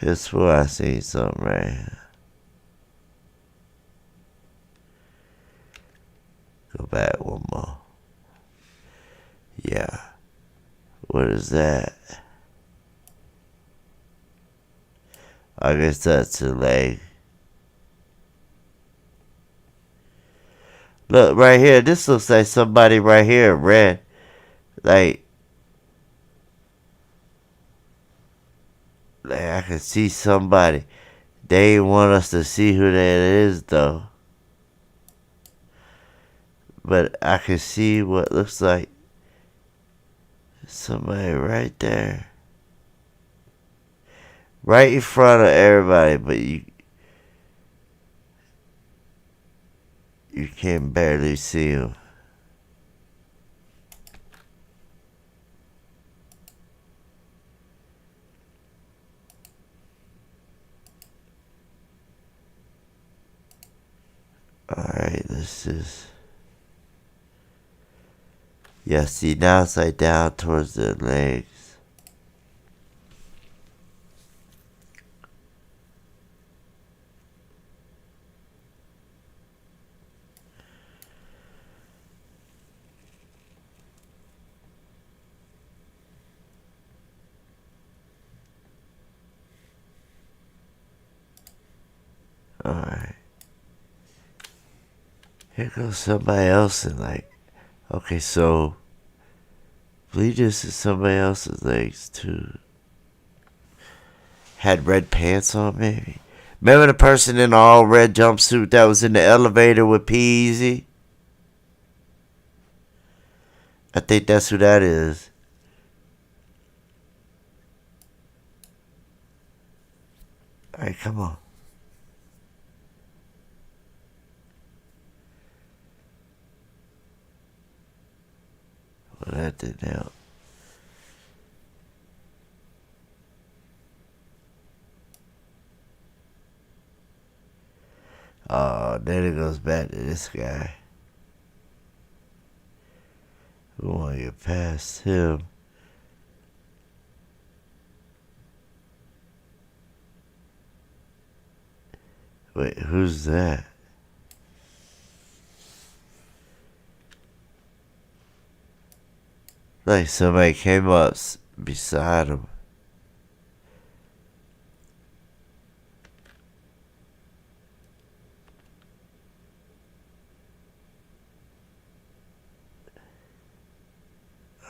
Cause where I seen something right here. Go back one more. Yeah. What is that? I guess that's a leg. Look, right here. This looks like somebody right here, red. Like I can see somebody. They want us to see who that is, though. But I can see what looks like somebody right there. Right in front of everybody, but you can barely see him. Alright, let's just... Yeah, see, now it's like down towards the legs. Alright. Here goes somebody else and like, okay, so Bleeders is somebody else's legs too. Had red pants on maybe. Remember the person in the all red jumpsuit that was in the elevator with Peasy? I think that's who that is. Alright, come on. Well, that didn't help. Oh, then it goes back to this guy. We want to get past him. Wait, who's that? Like somebody came up beside him.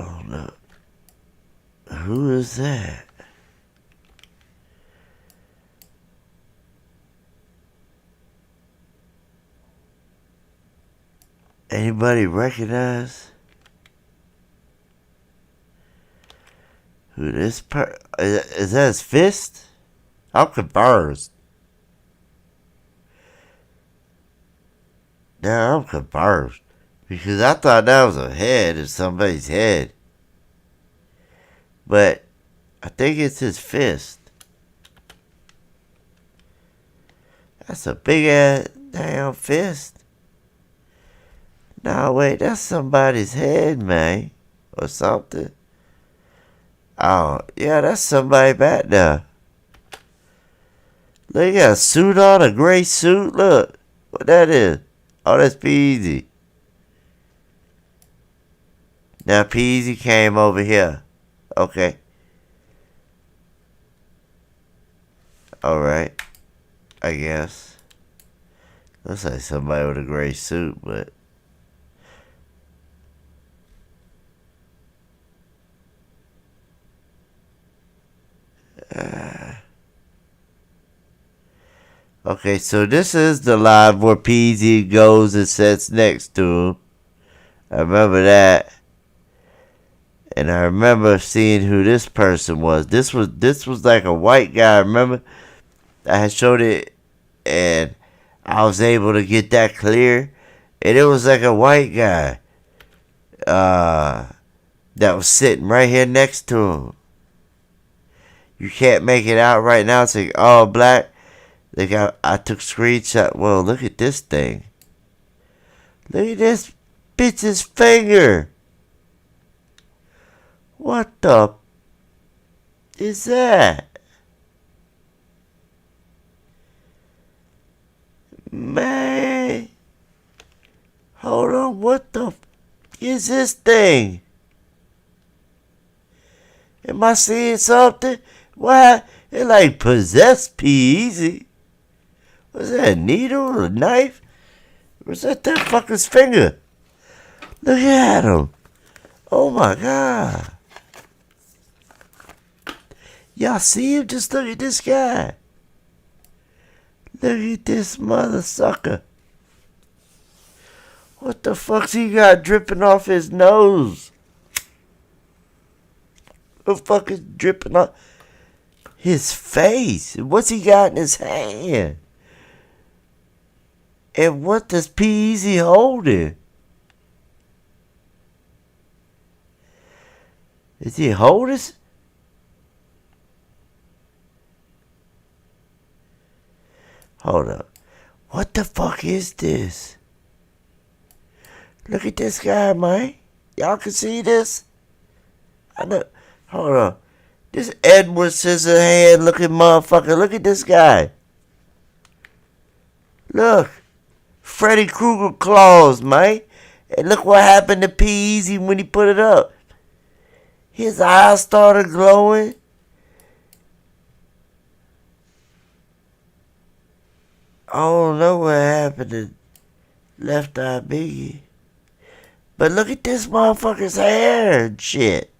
Oh no. Who is that? Anybody recognize who this is that his fist? I'm confused. Now I'm confused. Because I thought that was a head of somebody's head. But I think it's his fist. That's a big ass damn fist. No, wait, that's somebody's head, man. Or something. Oh, yeah, that's somebody back there. Look, he got a suit on, a gray suit. Look, what that is. Oh, that's Peasy. Now Peasy came over here. Okay. Alright. I guess. Looks like somebody with a gray suit, but... Okay, so this is the live where Peasy goes and sits next to him. I remember that. And I remember seeing who this person was. This was like a white guy, remember? I had showed it and I was able to get that clear. And it was like a white guy. That was sitting right here next to him. You can't make it out right now. It's like all black. Like I took screenshot. Whoa, look at this thing. Look at this bitch's finger. What the is that? Man. Hold on, what the is this thing? Am I seeing something? Why? It like possessed Peasy. Was that a needle or a knife? Or was that fucker's finger? Look at him. Oh my God. Y'all see him? Just look at this guy. Look at this mother sucker. What the fuck's he got dripping off his nose? What the fuck is dripping off his face? What's he got in his hand? And what does Peasy holding? Is he holding? Hold up. What the fuck is this? Look at this guy, man. Y'all can see this? I know. Hold on. This Edward Scissorhand looking motherfucker. Look at this guy. Look. Freddy Krueger claws, man. And look what happened to Peasy when he put it up. His eyes started glowing. I don't know what happened to Left Eye Biggie. But look at this motherfucker's hair and shit.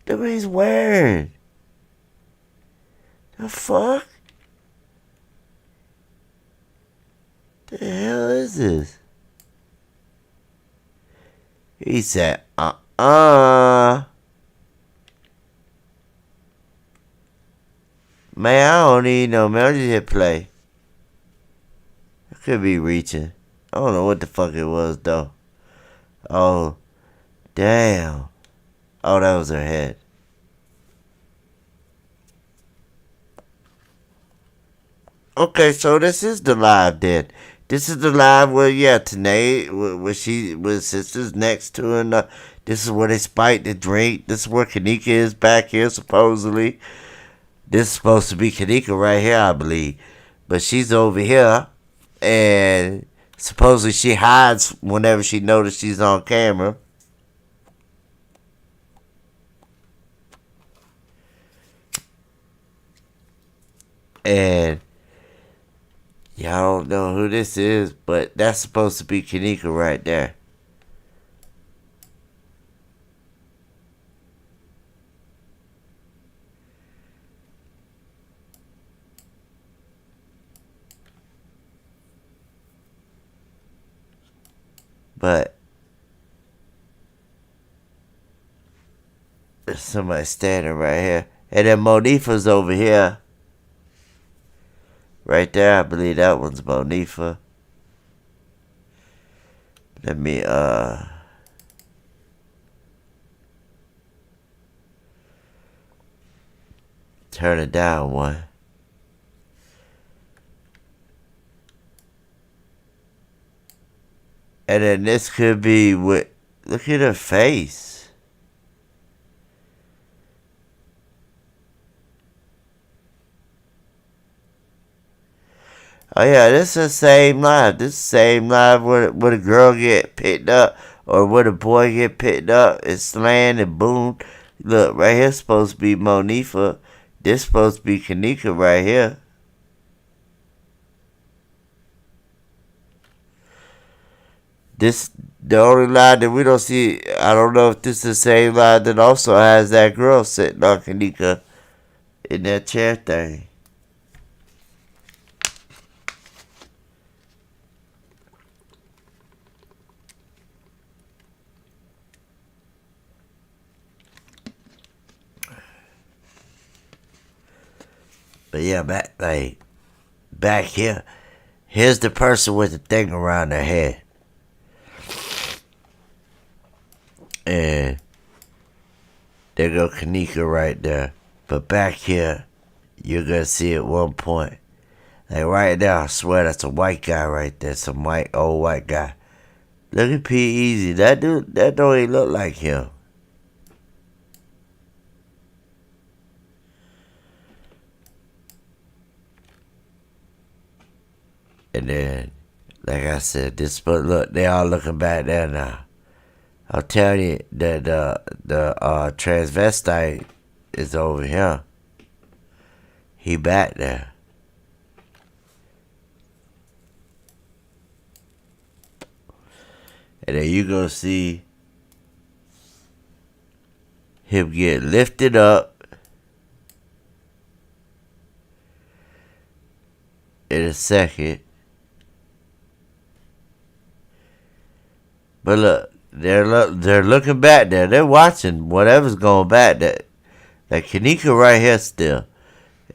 Look what he's wearing. The fuck? The hell is this? He said, Man, I don't even know, man. I just hit play. I could be reaching. I don't know what the fuck it was, though. Oh, damn. Oh, that was her head. Okay, so this is the live then. This is the live where, yeah, tonight, where she, with sisters next to her. This is where they spiked the drink. This is where Kenneka is back here, supposedly. This is supposed to be Kenneka right here, I believe. But she's over here. And supposedly she hides whenever she notices she's on camera. And y'all don't know who this is, but that's supposed to be Kenneka right there. But there's somebody standing right here. And then Monifa's over here. Right there, I believe that one's Monifa. Let me, turn it down one. And then this could be with, look at her face. Oh yeah, this is the same live. This is the same live where a girl get picked up or where the boy get picked up and slammed and boomed. Look, right here supposed to be Monifa. This supposed to be Kenneka right here. This the only line that we don't see. I don't know if this is the same line that also has that girl sitting on Kenneka in that chair thing. But yeah, back here, here's the person with the thing around their head. And there go Kenneka right there. But back here, you're going to see at one point. Like right now, I swear that's a white guy right there. Some old white guy. Look at P-Eazy. That dude, that don't even look like him. And then, like I said, but look, they all looking back there now. I'll tell you that the transvestite is over here. He back there. And then you gonna see him get lifted up in a second. But look, they're looking back there. They're watching whatever's going back there. Like Kenneka right here still.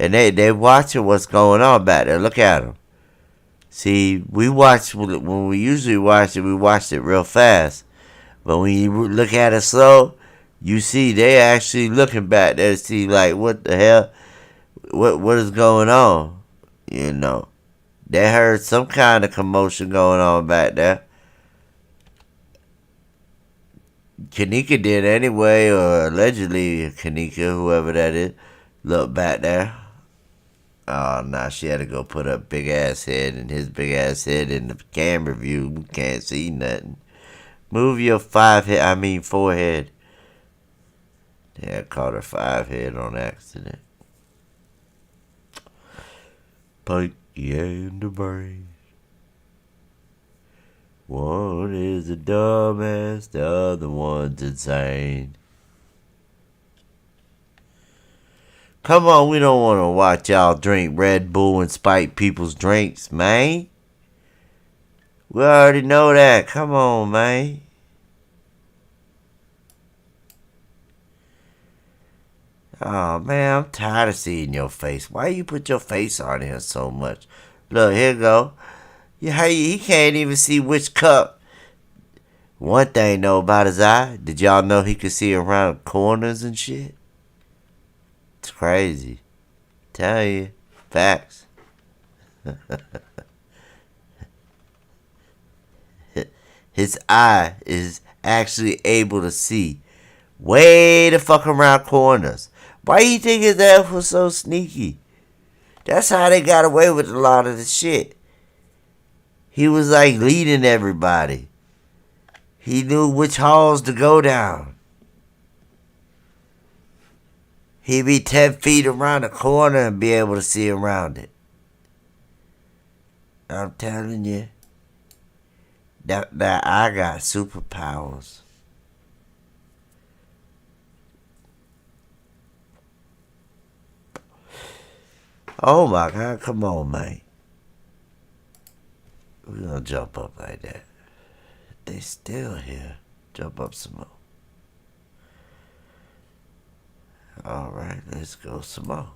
And they watching what's going on back there. Look at them. See, when we usually watch it, we watch it real fast. But when you look at it slow, you see they actually looking back there to see like what the hell, what is going on. You know, they heard some kind of commotion going on back there. Kenneka did anyway, or allegedly Kenneka, whoever that is, look back there. Oh, nah, she had to go put her big ass head and his big ass head in the camera view. We can't see nothing. Move your forehead. Yeah, I called her 5 head on accident. Pinky and the brain. One is a dumbass, the other one's insane. Come on, we don't want to watch y'all drink Red Bull and spike people's drinks, man. We already know that. Come on, man. Oh, man, I'm tired of seeing your face. Why you put your face on here so much? Look, here you go. Yeah, he can't even see which cup. One thing know about his eye. Did y'all know he could see around corners and shit? It's crazy. Tell you. Facts. His eye is actually able to see way the fuck around corners. Why you think his ass was so sneaky? That's how they got away with a lot of the shit. He was like leading everybody. He knew which halls to go down. He'd be 10 feet around the corner and be able to see around it. I'm telling you. That I got superpowers. Oh my God, come on, man. We're gonna jump up like that. They still here. Jump up some more. Alright, let's go some more.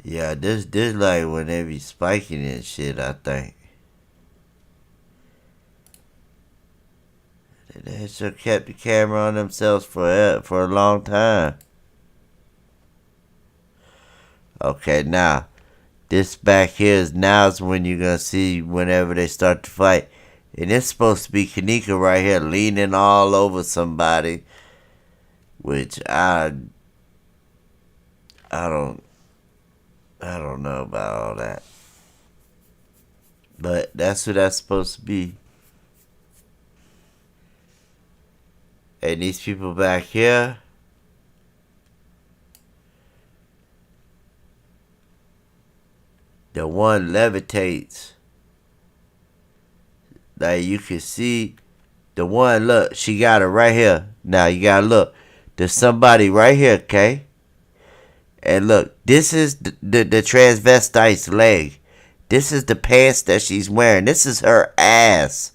Yeah, this like when they be spiking and shit, I think. They sure kept the camera on themselves for a long time. Okay, now, this back here is when you're gonna see whenever they start to fight. And it's supposed to be Kenneka right here leaning all over somebody. Which I don't know about all that. But that's what that's supposed to be. And these people back here, the one levitates. Like you can see, the one, look, she got it right here. Now you gotta look. There's somebody right here, okay? And look, this is the transvestite's leg. This is the pants that she's wearing. This is her ass.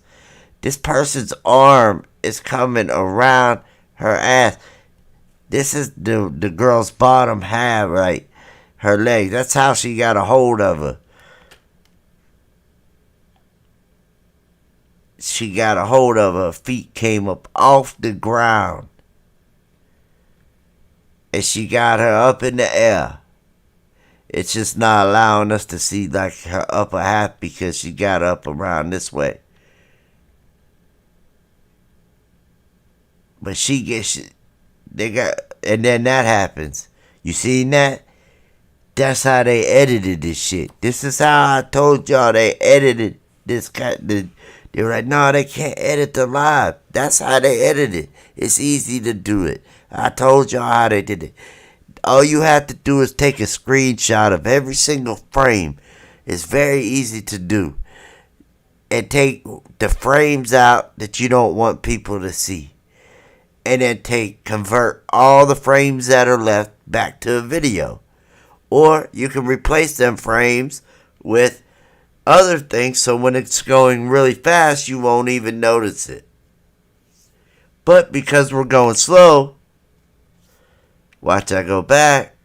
This person's arm is coming around her ass. This is the girl's bottom half, right? Her leg. That's how she got a hold of her. She got a hold of her. Feet came up off the ground. And she got her up in the air. It's just not allowing us to see like her upper half because she got up around this way. But and then that happens. You seen that? That's how they edited this shit. This is how I told y'all they edited this. They were like, no, they can't edit the live. That's how they edited it. It's easy to do it. I told y'all how they did it. All you have to do is take a screenshot of every single frame. It's very easy to do. And take the frames out that you don't want people to see. And then convert all the frames that are left back to a video. Or you can replace them frames with other things so when it's going really fast, you won't even notice it. But because we're going slow, watch I go back.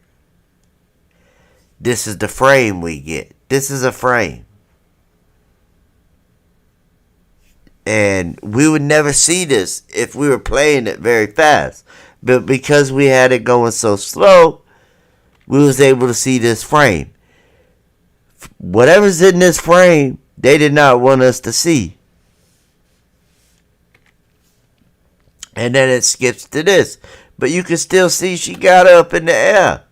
This is the frame we get. This is a frame. And we would never see this if we were playing it very fast. But because we had it going so slow, we was able to see this frame. Whatever's in this frame, they did not want us to see. And then it skips to this. But you can still see she got up in the air.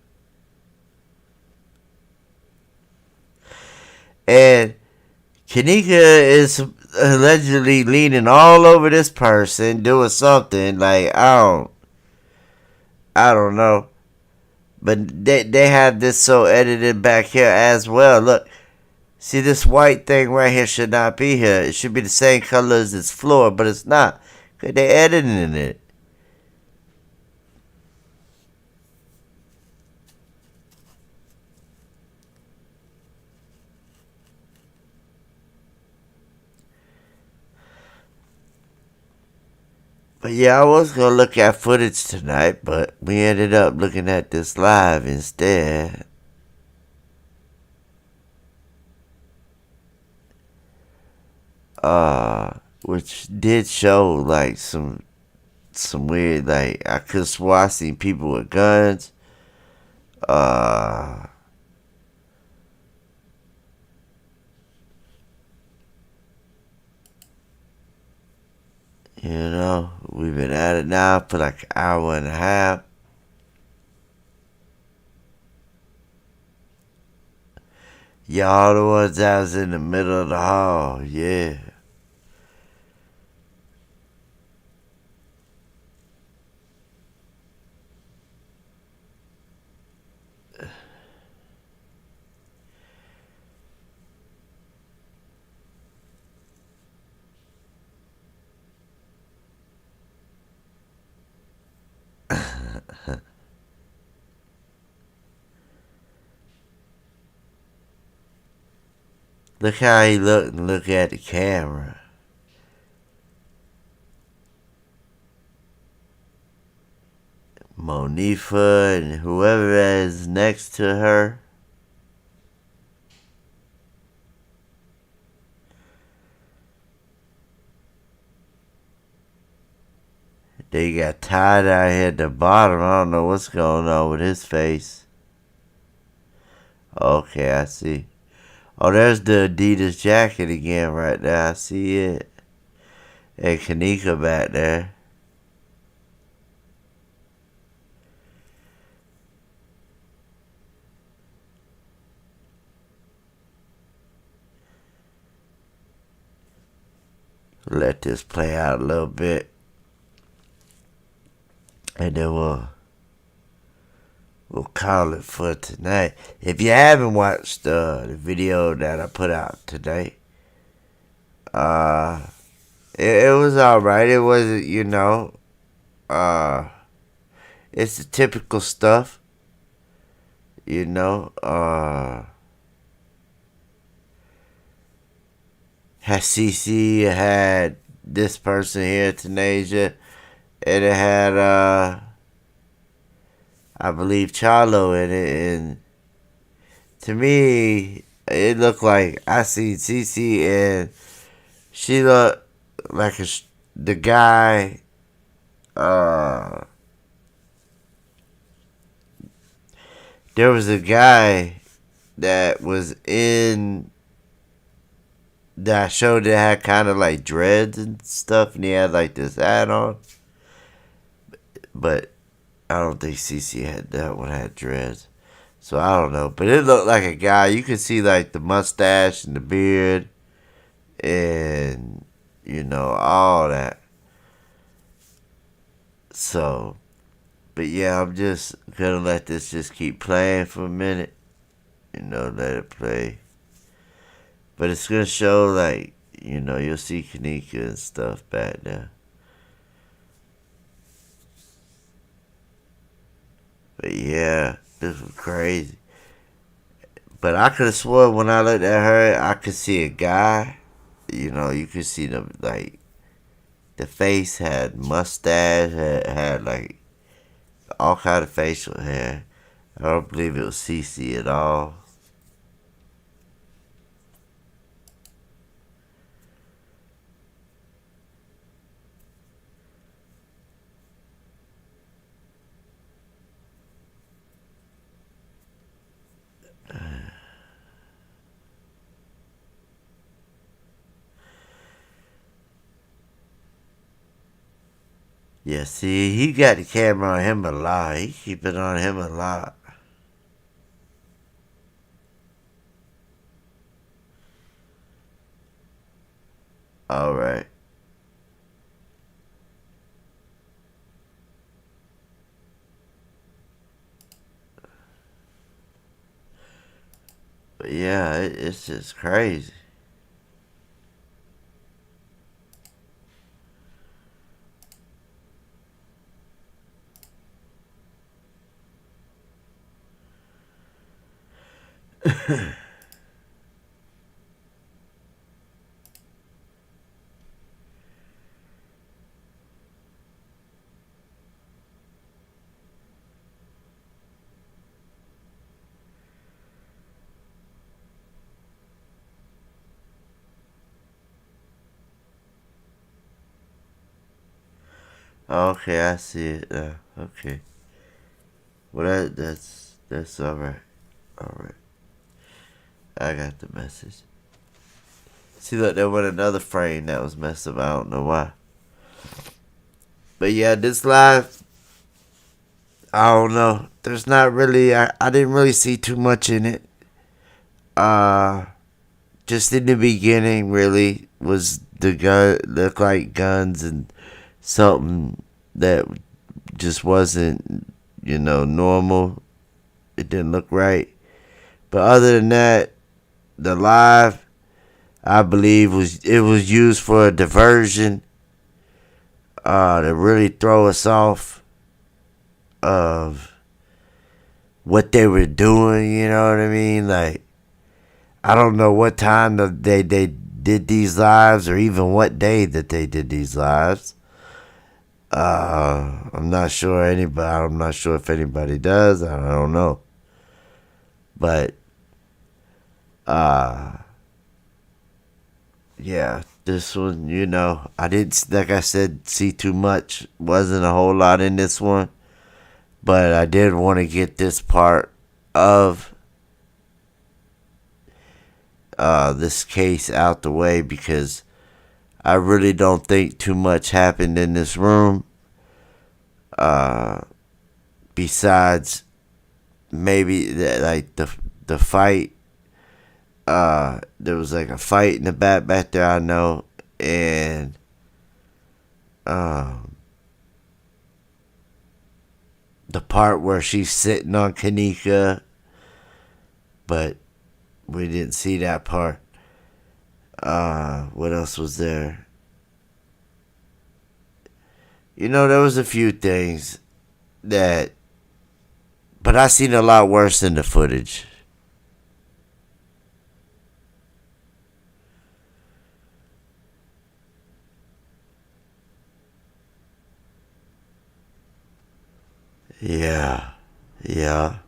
And Kenneka is allegedly leaning all over this person, doing something like, I don't know. But they have this so edited back here as well. Look, see this white thing right here should not be here. It should be the same color as this floor, but it's not. They editing it. But yeah, I was gonna look at footage tonight, but we ended up looking at this live instead. Which did show like some weird, like I could swear I seen people with guns. You know, we've been at it now for like an hour and a half. Y'all the ones that was in the middle of the hall, yeah. Look how he looked and look at the camera. Monifa and whoever is next to her. They got tied out here at the bottom. I don't know what's going on with his face. Okay, I see. Oh, there's the Adidas jacket again right there. I see it. And Kenneka back there. Let this play out a little bit. And then we'll call it for tonight. If you haven't watched the video that I put out today, it was alright. It wasn't, it's the typical stuff, had CC, had this person here, Tanasia, and it had, I believe, Charlo in it, and to me, it looked like I seen CC, and she looked like the guy, there was a guy that was in that show that had kind of like dreads and stuff, and he had like this hat on. But I don't think CC had that one had dreads, so I don't know. But it looked like a guy. You could see like the mustache and the beard, and all that. So, but yeah, I'm just gonna let this just keep playing for a minute. Let it play. But it's gonna show like, you'll see Kenneka and stuff back there. But yeah, this was crazy. But I could have swore when I looked at her, I could see a guy. You could see the face had mustache, had like all kind of facial hair. I don't believe it was CC at all. Yeah, see, he got the camera on him a lot. He keep it on him a lot. All right. yeah, it's just crazy. Okay, I see it now. Okay. Well, that's all right. All right. I got the message. See, look, there went another frame that was messed up. I don't know why. But yeah, this live, I don't know. There's not really, I didn't really see too much in it. Just in the beginning, really, was the gun, looked like guns and something that just wasn't, normal. It didn't look right. But other than that, the live, I believe it was used for a diversion, to really throw us off of what they were doing. You know what I mean? Like, I don't know what time they did these lives, or even what day that they did these lives. I'm not sure anybody. I'm not sure if anybody does. I don't know. But yeah, this one, I didn't, like I said, see too much. Wasn't a whole lot in this one, but I did want to get this part of this case out the way, because I really don't think too much happened in this room. Besides maybe the fight. There was like a fight in the back there, I know, and the part where she's sitting on Kenneka, but we didn't see that part. What else was there? There was a few things that, but I seen a lot worse in the footage. Yeah, yeah,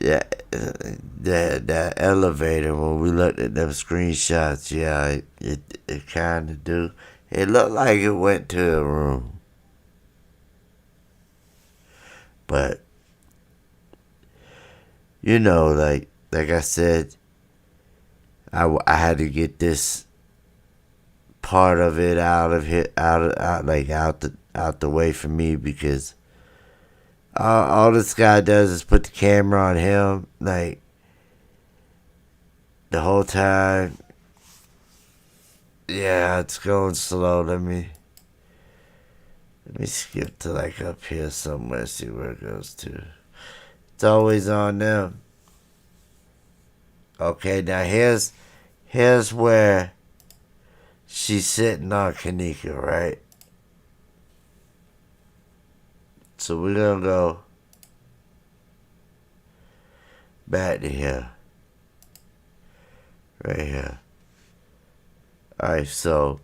yeah. That elevator, when we looked at them screenshots, yeah, it kind of do. It looked like it went to a room, but like I said, I had to get this part of it out of here, out the way for me, because all this guy does is put the camera on him, like, the whole time. Yeah, it's going slow. Let me skip to like up here somewhere, see where it goes to. It's always on them. Okay, now here's where she's sitting on Kenneka, right? So we're gonna go back to here. Right here. Alright, so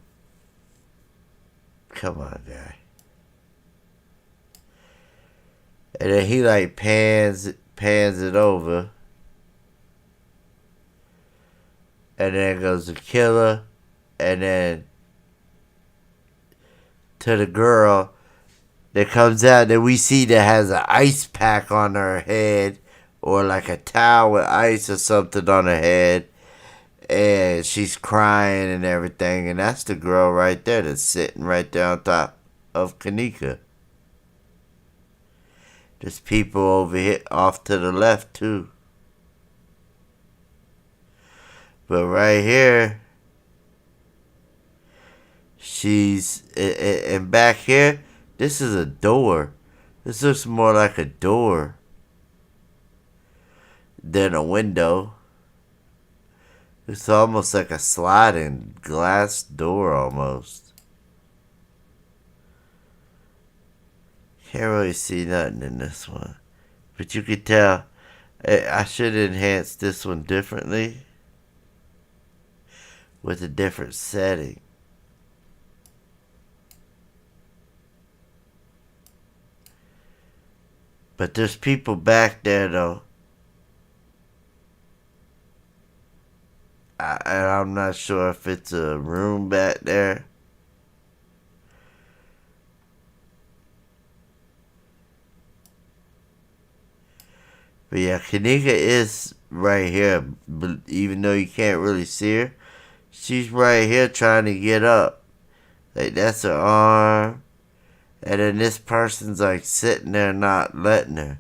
come on, guy. And then he like pans it over. And then goes to killer. And then to the girl that comes out that we see that has an ice pack on her head, or like a towel with ice or something on her head, and she's crying and everything, and that's the girl right there that's sitting right there on top of Kenneka. There's people over here off to the left too. But right here, she's, and back here, this is a door. This looks more like a door than a window. It's almost like a sliding glass door almost. Can't really see nothing in this one. But you could tell I should enhance this one differently with a different setting. But there's people back there though. And I'm not sure if it's a room back there. But yeah, Kenneka is right here. But even though you can't really see her, she's right here trying to get up. Like, that's her arm. And then this person's like sitting there not letting her.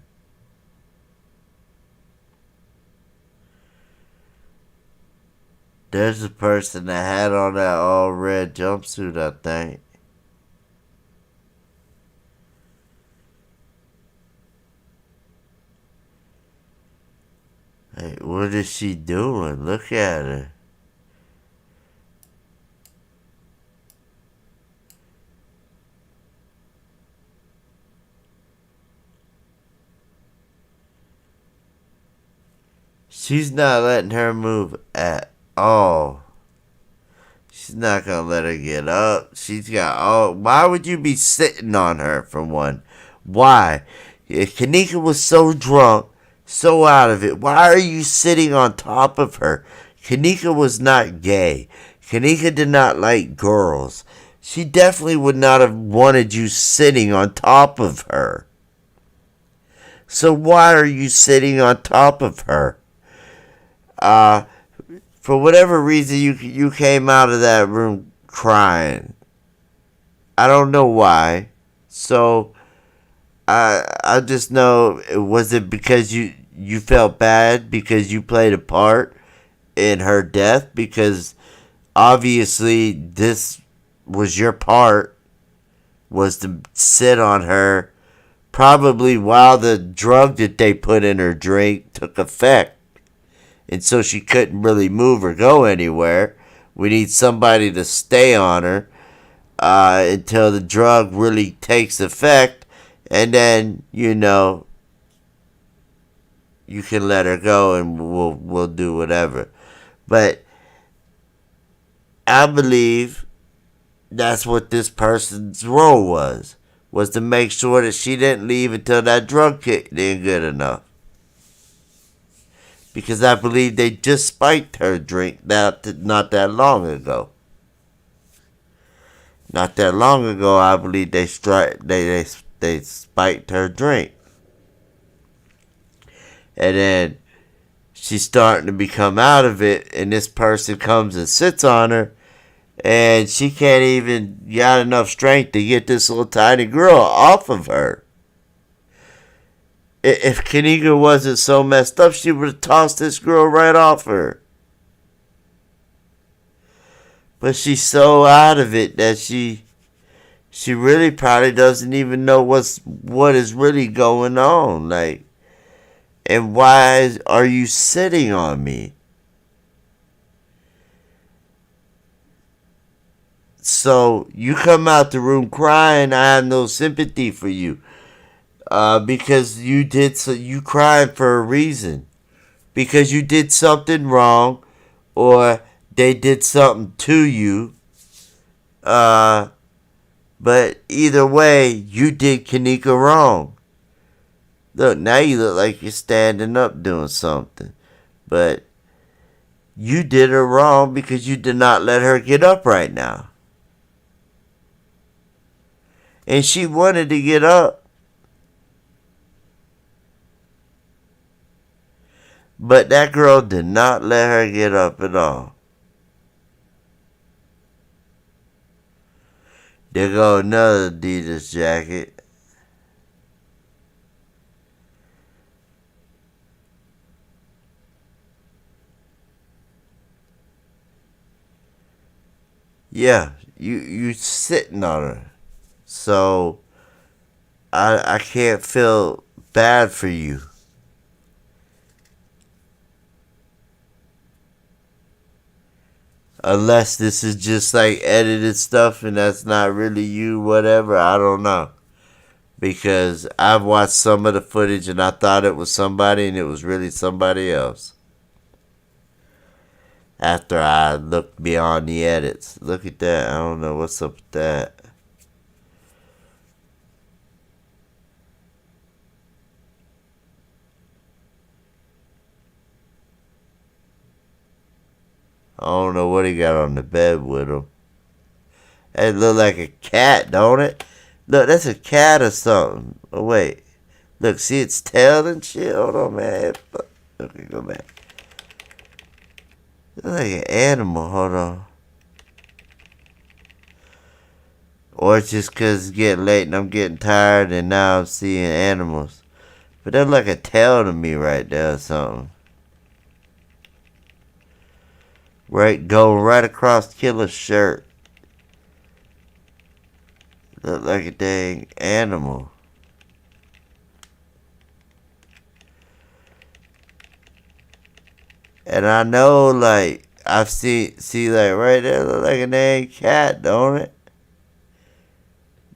There's a person that had on that all red jumpsuit, I think. Hey, what is she doing? Look at her. She's not letting her move at all. She's not gonna let her get up. She's got all. Why would you be sitting on her for one? Why? If Kenneka was so drunk, so out of it, why are you sitting on top of her? Kenneka was not gay. Kenneka did not like girls. She definitely would not have wanted you sitting on top of her. So why are you sitting on top of her? For whatever reason, you came out of that room crying. I don't know why. So I just know, was it because you felt bad because you played a part in her death? Because obviously this was your part, was to sit on her probably while the drug that they put in her drink took effect. And so she couldn't really move or go anywhere. We need somebody to stay on her until the drug really takes effect. And then, you can let her go and we'll do whatever. But I believe that's what this person's role was to make sure that she didn't leave until that drug kicked in good enough. Because I believe they just spiked her drink not that long ago. Not that long ago, I believe they spiked her drink. And then she's starting to become out of it, and this person comes and sits on her, and she can't even got enough strength to get this little tiny girl off of her. If Kenneka wasn't so messed up, she would have tossed this girl right off her. But she's so out of it that she really probably doesn't even know what is really going on. Like, and why are you sitting on me? So you come out the room crying. I have no sympathy for you. Because you crying for a reason. Because you did something wrong, or they did something to you. But either way, you did Kenneka wrong. Look, now you look like you're standing up doing something. But you did her wrong because you did not let her get up right now. And she wanted to get up. But that girl did not let her get up at all. There go another Adidas jacket. Yeah, you sitting on her. So I can't feel bad for you. Unless this is just like edited stuff and that's not really you, whatever. I don't know. Because I've watched some of the footage and I thought it was somebody and it was really somebody else. After I looked beyond the edits. Look at that. I don't know what's up with that. I don't know what he got on the bed with him. It look like a cat, don't it? Look, that's a cat or something. Oh, wait. Look, see its tail and shit? Hold on, man. Okay, go back. It's like an animal. Hold on. Or it's just because it's getting late and I'm getting tired and now I'm seeing animals. But that look like a tail to me right there or something. Right, going right across Killer's shirt. Look like a dang animal. And I know, like, I've see like right there, look like a dang cat, don't it?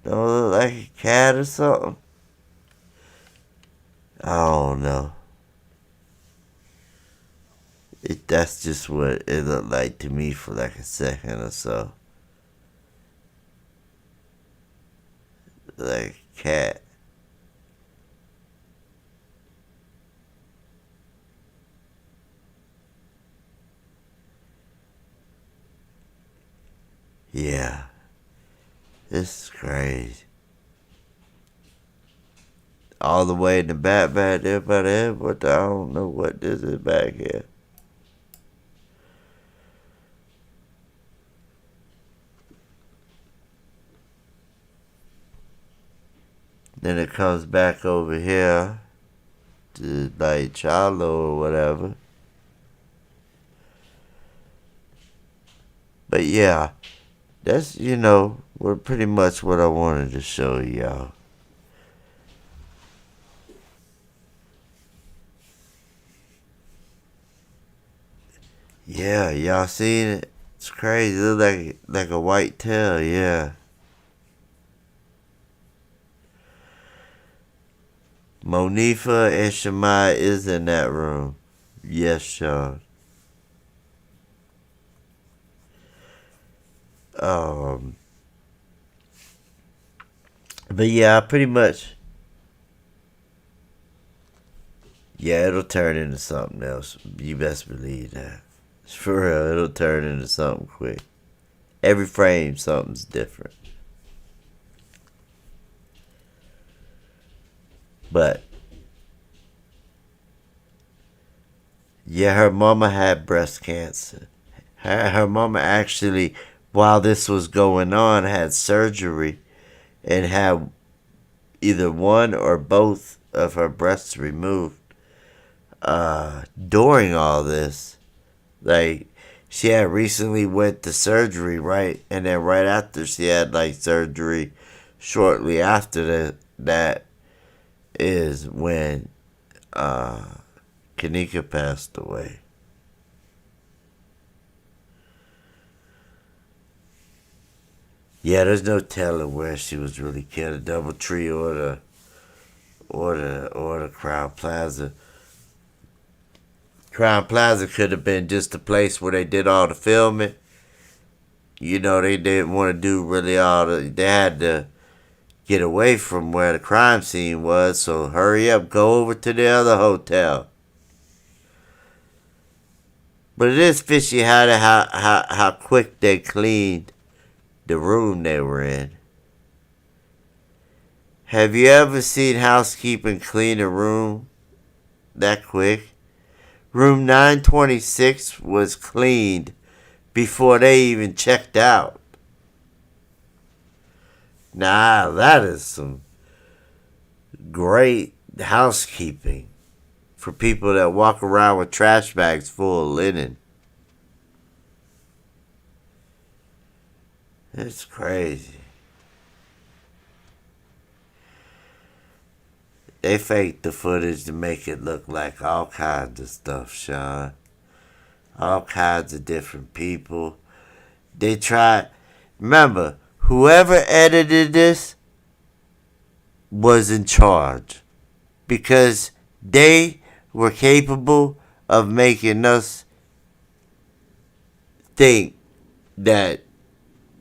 Don't it look like a cat or something? I don't know. That's just what it looked like to me for like a second or so. Like a cat. Yeah. This is crazy. All the way in the back there by the head, but I don't know what this is back here. Then it comes back over here to like Chalo or whatever. But yeah, that's, pretty much what I wanted to show y'all. Yeah, y'all seen it? It's crazy. It look like a white tail, yeah. Monifa and Shemai is in that room. Yes, Sean. But yeah, pretty much. Yeah, it'll turn into something else. You best believe that. For real, it'll turn into something quick. Every frame, something's different. But yeah, her mama had breast cancer. Her mama actually, while this was going on, had surgery and had either one or both of her breasts removed. During all this, like, she had recently went to surgery, right? And then right after she had like surgery, shortly after that is when Kenneka passed away. Yeah, there's no telling where she was really killed. The DoubleTree or the Crown Plaza. Crown Plaza could have been just the place where they did all the filming. They didn't want to do really all the. They had to get away from where the crime scene was, so hurry up, go over to the other hotel. But it is fishy how quick they cleaned the room they were in. Have you ever seen housekeeping clean a room that quick? Room 926 was cleaned before they even checked out. Nah, that is some great housekeeping for people that walk around with trash bags full of linen. It's crazy. They faked the footage to make it look like all kinds of stuff, Sean. All kinds of different people. They tried. Remember, whoever edited this was in charge because they were capable of making us think that,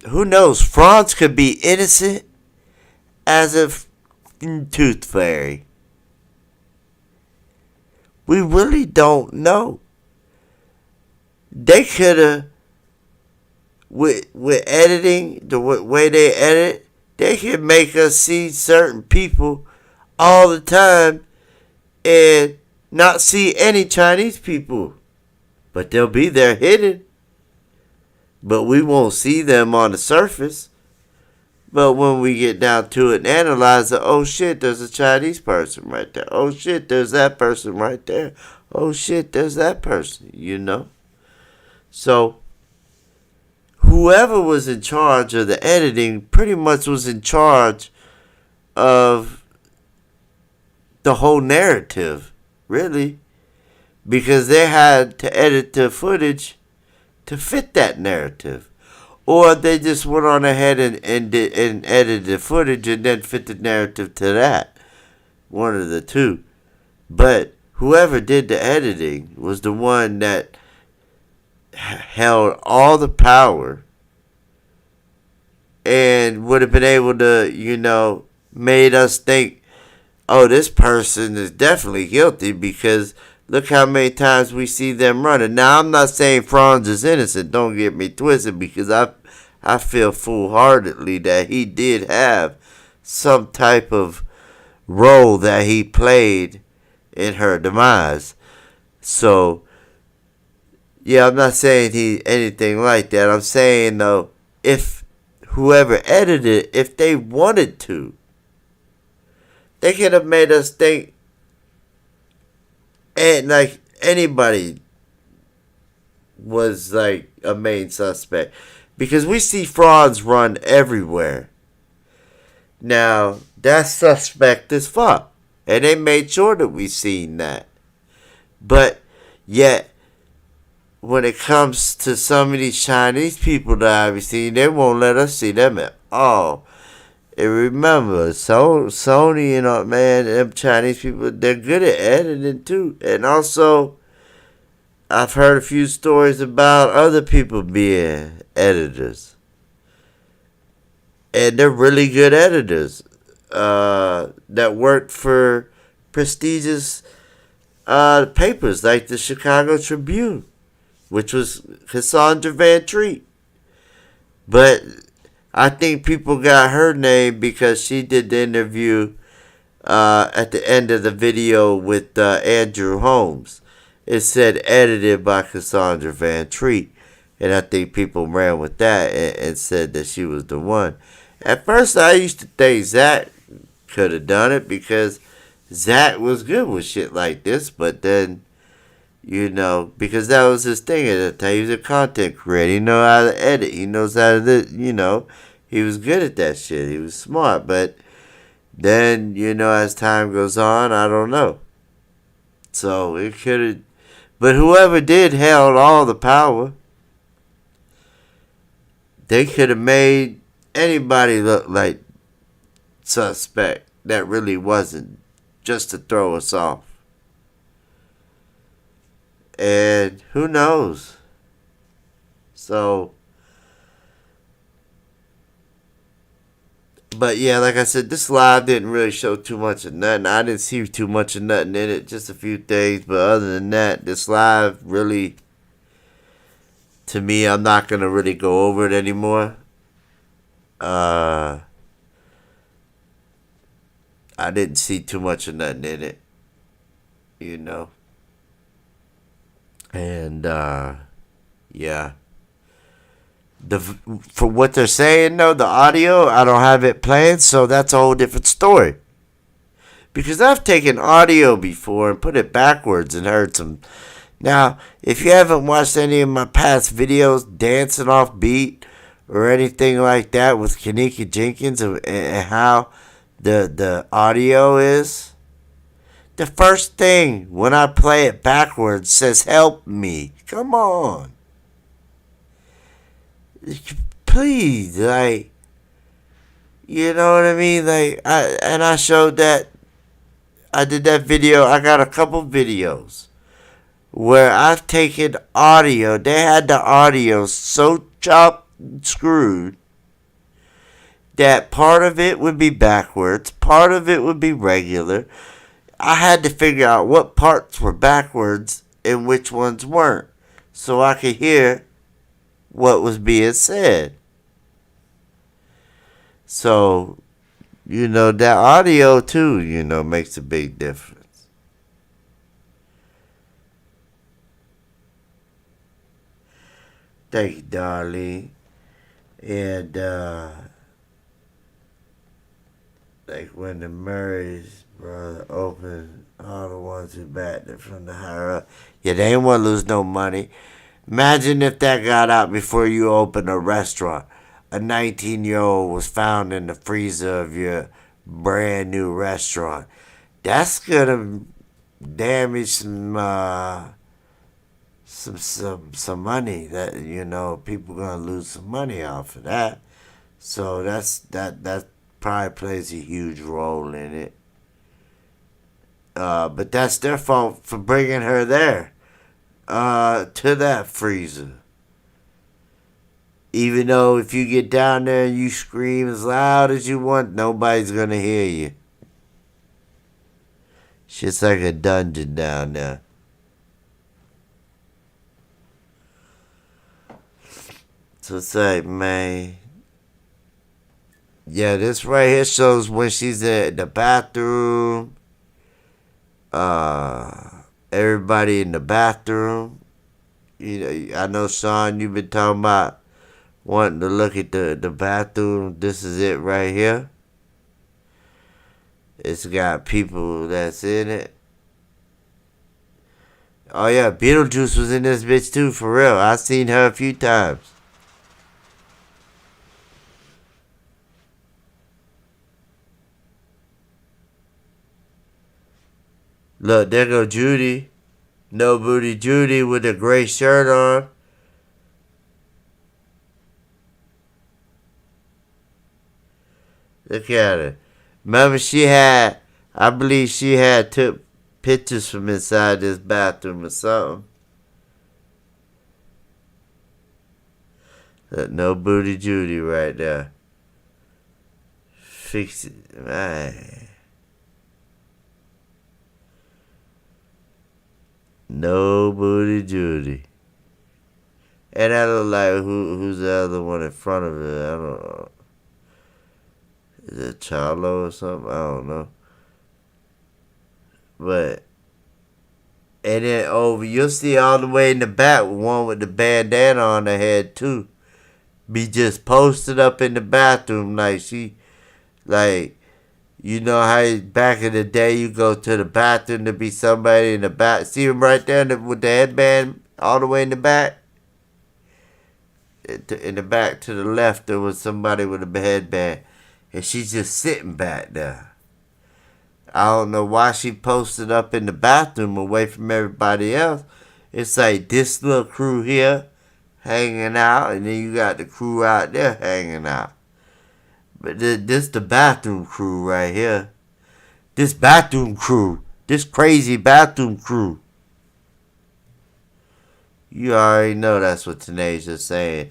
who knows, Franz could be innocent as a tooth fairy. We really don't know. They could have, with editing, the way they edit, they could make us see certain people all the time and not see any Chinese people. But they'll be there hidden. But we won't see them on the surface. But when we get down to it and analyze it, oh shit, there's a Chinese person right there. Oh shit, there's that person right there. Oh shit, there's that person, you know? So, whoever was in charge of the editing pretty much was in charge of the whole narrative, really. Because they had to edit the footage to fit that narrative. Or they just went on ahead and edited the footage and then fit the narrative to that. One of the two. But whoever did the editing was the one that held all the power and would have been able to, made us think, oh, this person is definitely guilty because look how many times we see them running. Now, I'm not saying Franz is innocent. Don't get me twisted, because I feel full-heartedly that he did have some type of role that he played in her demise. So, yeah, I'm not saying anything like that. I'm saying, though, if whoever edited it, if they wanted to, they could have made us think, and like anybody was like a main suspect, because we see frauds run everywhere. Now that's suspect as fuck, and they made sure that we seen that. But yet, when it comes to some of these Chinese people that I've seen, they won't let us see them at all. And remember, Sony and man, them Chinese people, they're good at editing too. And also, I've heard a few stories about other people being editors. And they're really good editors that work for prestigious papers like the Chicago Tribune, which was Cassandra Van Treat. But I think people got her name because she did the interview at the end of the video with Andrew Holmes. It said edited by Cassandra Van Treat. And I think people ran with that and said that she was the one. At first, I used to think Zach could have done it because Zach was good with shit like this. But then, because that was his thing at the time. He was a content creator. He knows how to edit. He knows how to, he was good at that shit. He was smart. But then, as time goes on, I don't know. So it could have. But whoever did held all the power. They could have made anybody look like suspect that really wasn't, just to throw us off. And who knows? So, but yeah, like I said, this live didn't really show too much of nothing. I didn't see too much of nothing in it, just a few things. But other than that, this live really, to me, I'm not going to really go over it anymore. I didn't see too much of nothing in it, And, yeah. For what they're saying, though, the audio, I don't have it playing, so that's a whole different story. Because I've taken audio before and put it backwards and heard some. Now, if you haven't watched any of my past videos, dancing off beat or anything like that with Kenneka Jenkins and how the audio is, the first thing when I play it backwards says, "Help me." Come on. Please, like, you know what I mean? Like, I showed that. I did that video. I got a couple videos where I've taken audio. They had the audio so chopped and screwed that part of it would be backwards, part of it would be regular. I had to figure out what parts were backwards and which ones weren't so I could hear what was being said. So, that audio too, makes a big difference. Thank you, darling. And, like when the Murray's brother opened, all the ones who backed it from the higher up. Yeah, they ain't want to lose no money. Imagine if that got out before you opened a restaurant. A 19-year-old was found in the freezer of your brand new restaurant. That's gonna damage some money. That people gonna lose some money off of that. So that probably plays a huge role in it. But that's their fault for bringing her there to that freezer. Even though if you get down there and you scream as loud as you want, nobody's going to hear you. Shit's like a dungeon down there. So say, man. Yeah, this right here shows when she's in the bathroom. Everybody in the bathroom. I know, Sean, you've been talking about wanting to look at the bathroom. This is it right here. It's got people that's in it. Oh yeah, Beetlejuice was in this bitch too, for real. I seen her a few times. Look, there go Judy. No Booty Judy with a gray shirt on. Look at her. Remember I believe she had took pictures from inside this bathroom or something. Look, no Booty Judy right there. Fix it, man. No Booty Judy. And that look like who's the other one in front of it? I don't know. Is it Charlo or something? I don't know. But, and then you'll see all the way in the back, one with the bandana on her head too. Be just posted up in the bathroom you know how back in the day you go to the bathroom to be somebody in the back. See him right there with the headband all the way in the back? In the back to the left there was somebody with a headband. And she's just sitting back there. I don't know why she posted up in the bathroom away from everybody else. It's like this little crew here hanging out, and then you got the crew out there hanging out. But this the bathroom crew right here. This bathroom crew. This crazy bathroom crew. You already know that's what Tye'S saying.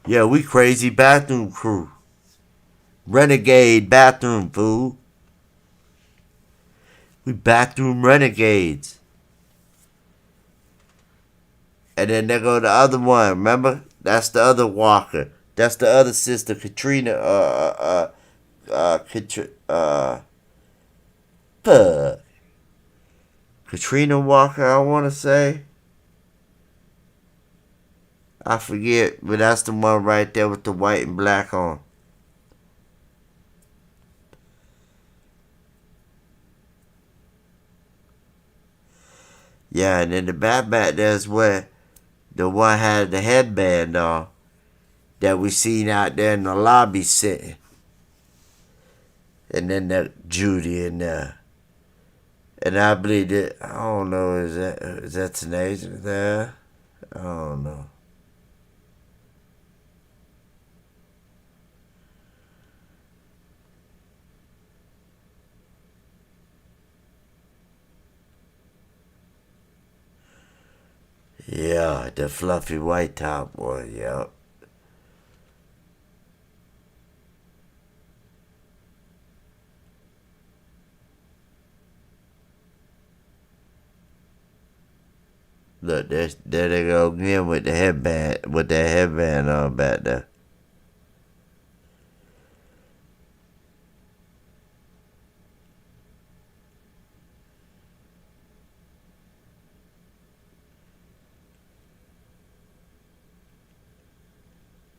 Yeah, we crazy bathroom crew. Renegade bathroom fool. We bathroom renegades. And then there go the other one, remember? That's the other Walker. That's the other sister, Katrina. Katrina Walker, I want to say. I forget, but that's the one right there with the white and black on. Yeah, and then the back there's where the one had the headband on that we seen out there in the lobby sitting. And then that Judy in there. And I believe that, I don't know, is that Tye'S there? I don't know. Yeah, the fluffy white top one, yep. Look, there they go again with the headband, with that headband on back there.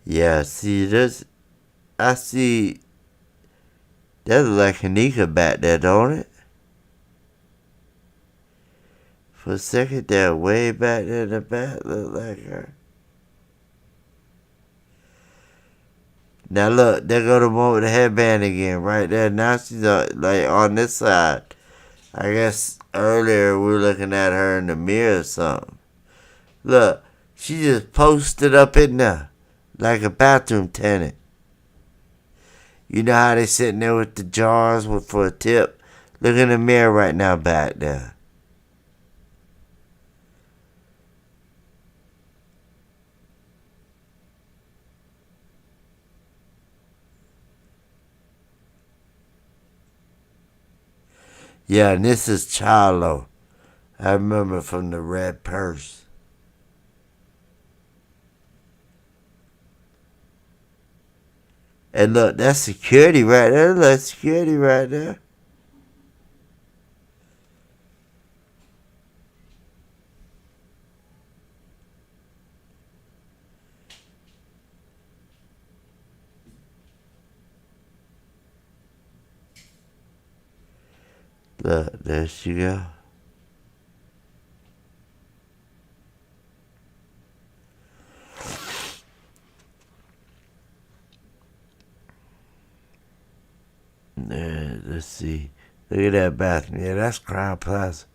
Yeah, see, I see, that look like Kenneka back there, don't it? For a second there, way back there in the back, look like her. Now look, there go the one with the headband again, right there. Now she's like on this side. I guess earlier we were looking at her in the mirror or something. Look, she just posted up in there like a bathroom tenant. You know how they sitting there with the jars for a tip? Look in the mirror right now back there. Yeah, and this is Charlo. I remember from the red purse. And look, that's security right there. Look, security right there. Look, there she go. Let's see. Look at that bathroom. Yeah, that's Crown Plaza.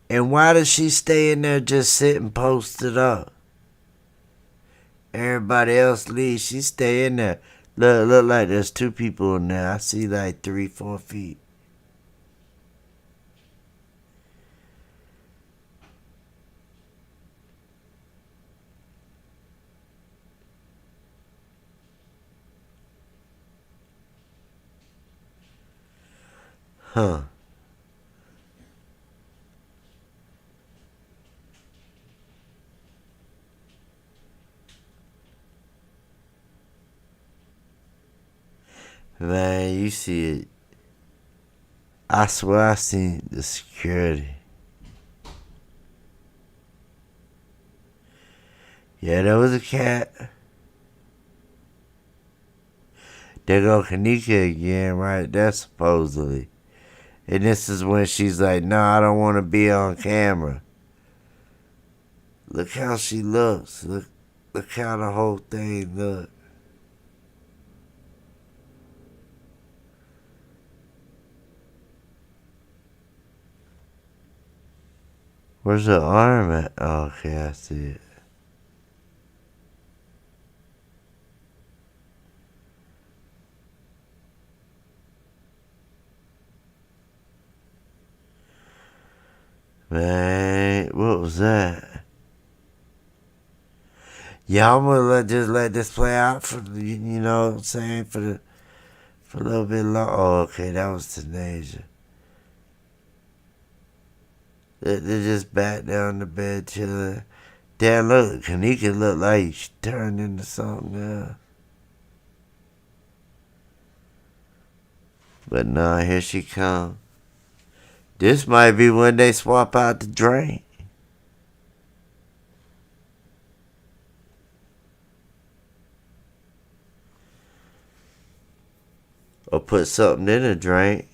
And why does she stay in there just sitting posted up? Everybody else leaves. She stay in there. Look like there's two people in there. I see like 3-4 feet. Huh. Man, you see it. I swear I seen the security. Yeah, there was a cat. There go Kenneka again, right there, supposedly. And this is when she's like, no, I don't want to be on camera. Look how she looks. Look how the whole thing looks. Where's the arm at? Oh, okay, I see it. Man, what was that? Yeah, I'm gonna just let this play out for you know what I'm saying, for a little bit long. Oh, okay, that was Tanasia. They're just back down the bed chilling. Damn, look, Kenneka look like she turned into something else. But nah, here she come. This might be when they swap out the drink. Or put something in a drink.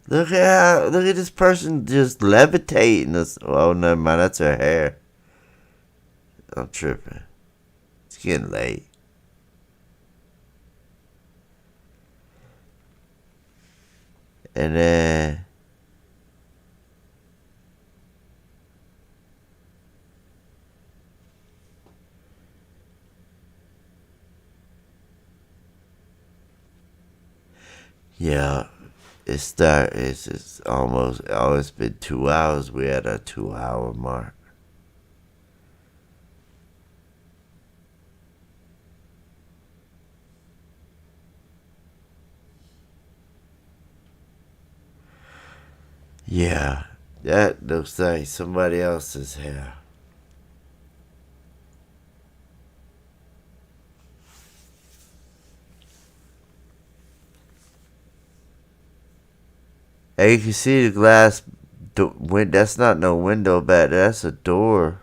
Look at this person just levitating. Oh, never mind, that's her hair. I'm tripping. It's getting late. And then Yeah, it's almost, oh, it's been 2 hours. We're at a 2 hour mark. Yeah, that looks like somebody else's hair. Hey, you can see the glass. That's not no window back there. That's a door.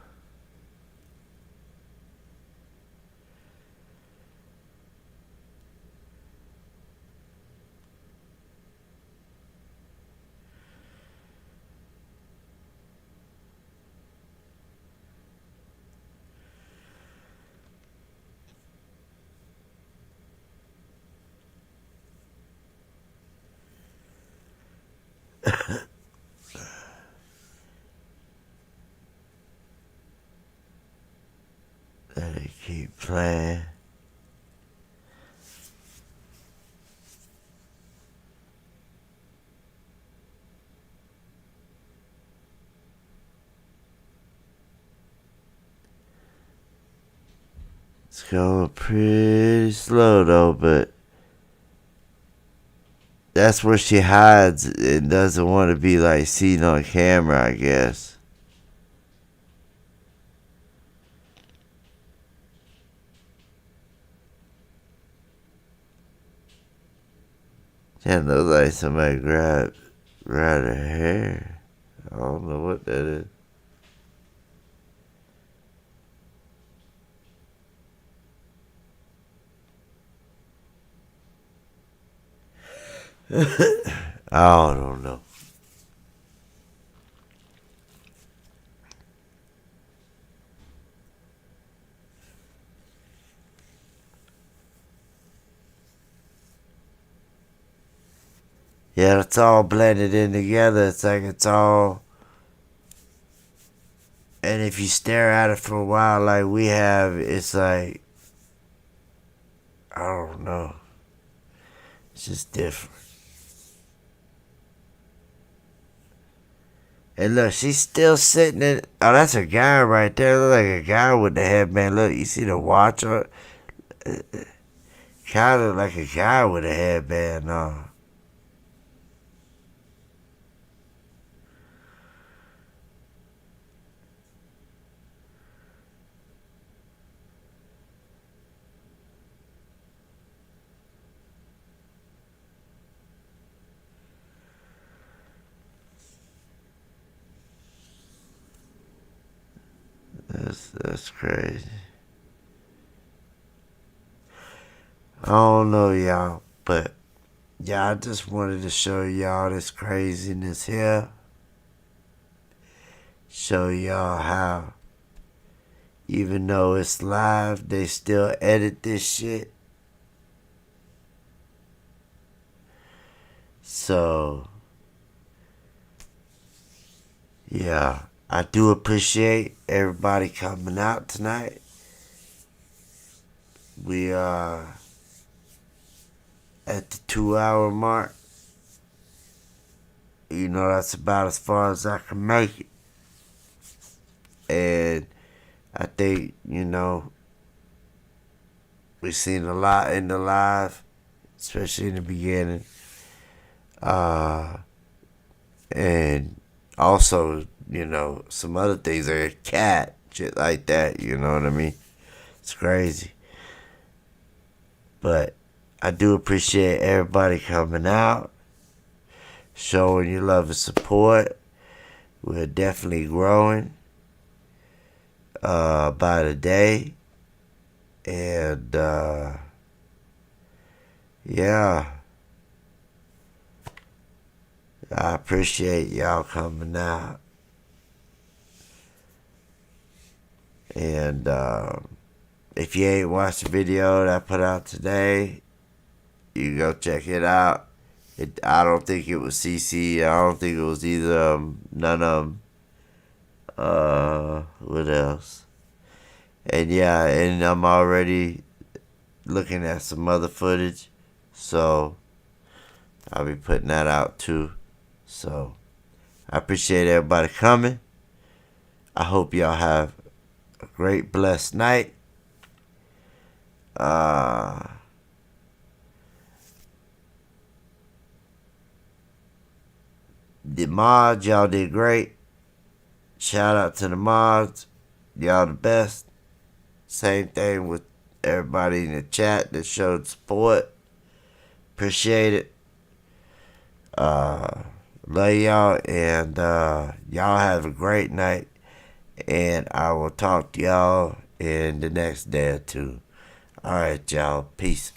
Let it keep playing. It's going pretty slow though, but that's where she hides and doesn't want to be like seen on camera, I guess. That looks like somebody grabbed her hair. I don't know what that is. I don't know. Yeah, it's all blended in together. It's like it's all. And if you stare at it for a while, like we have, it's like. I don't know. It's just different. And look, she's still sitting in. Oh, that's a guy right there. Look like a guy with the headband. Look, you see the watch on? Kind of like a guy with a headband on. That's crazy. I don't know, y'all, but yeah, I just wanted to show y'all this craziness here. Show y'all how, even though it's live, they still edit this shit. So, yeah, I do appreciate everybody coming out tonight. We are at the 2 hour mark. You know, that's about as far as I can make it. And I think, you know, we've seen a lot in the live, especially in the beginning. And also, you know, some other things are cat, shit like that, you know what I mean? It's crazy. But I do appreciate everybody coming out, showing your love and support. We're definitely growing by the day. And yeah, I appreciate y'all coming out. And if you ain't watched the video that I put out today, you can go check it out. I don't think it was CC. I don't think it was either none of them. What else? And yeah, and I'm already looking at some other footage. So I'll be putting that out too. So I appreciate everybody coming. I hope y'all have a great, blessed night. The mods, y'all did great. Shout out to the mods. Y'all the best. Same thing with everybody in the chat that showed support. Appreciate it. Love y'all, and y'all have a great night. And I will talk to y'all in the next day or two. Alright, y'all. Peace.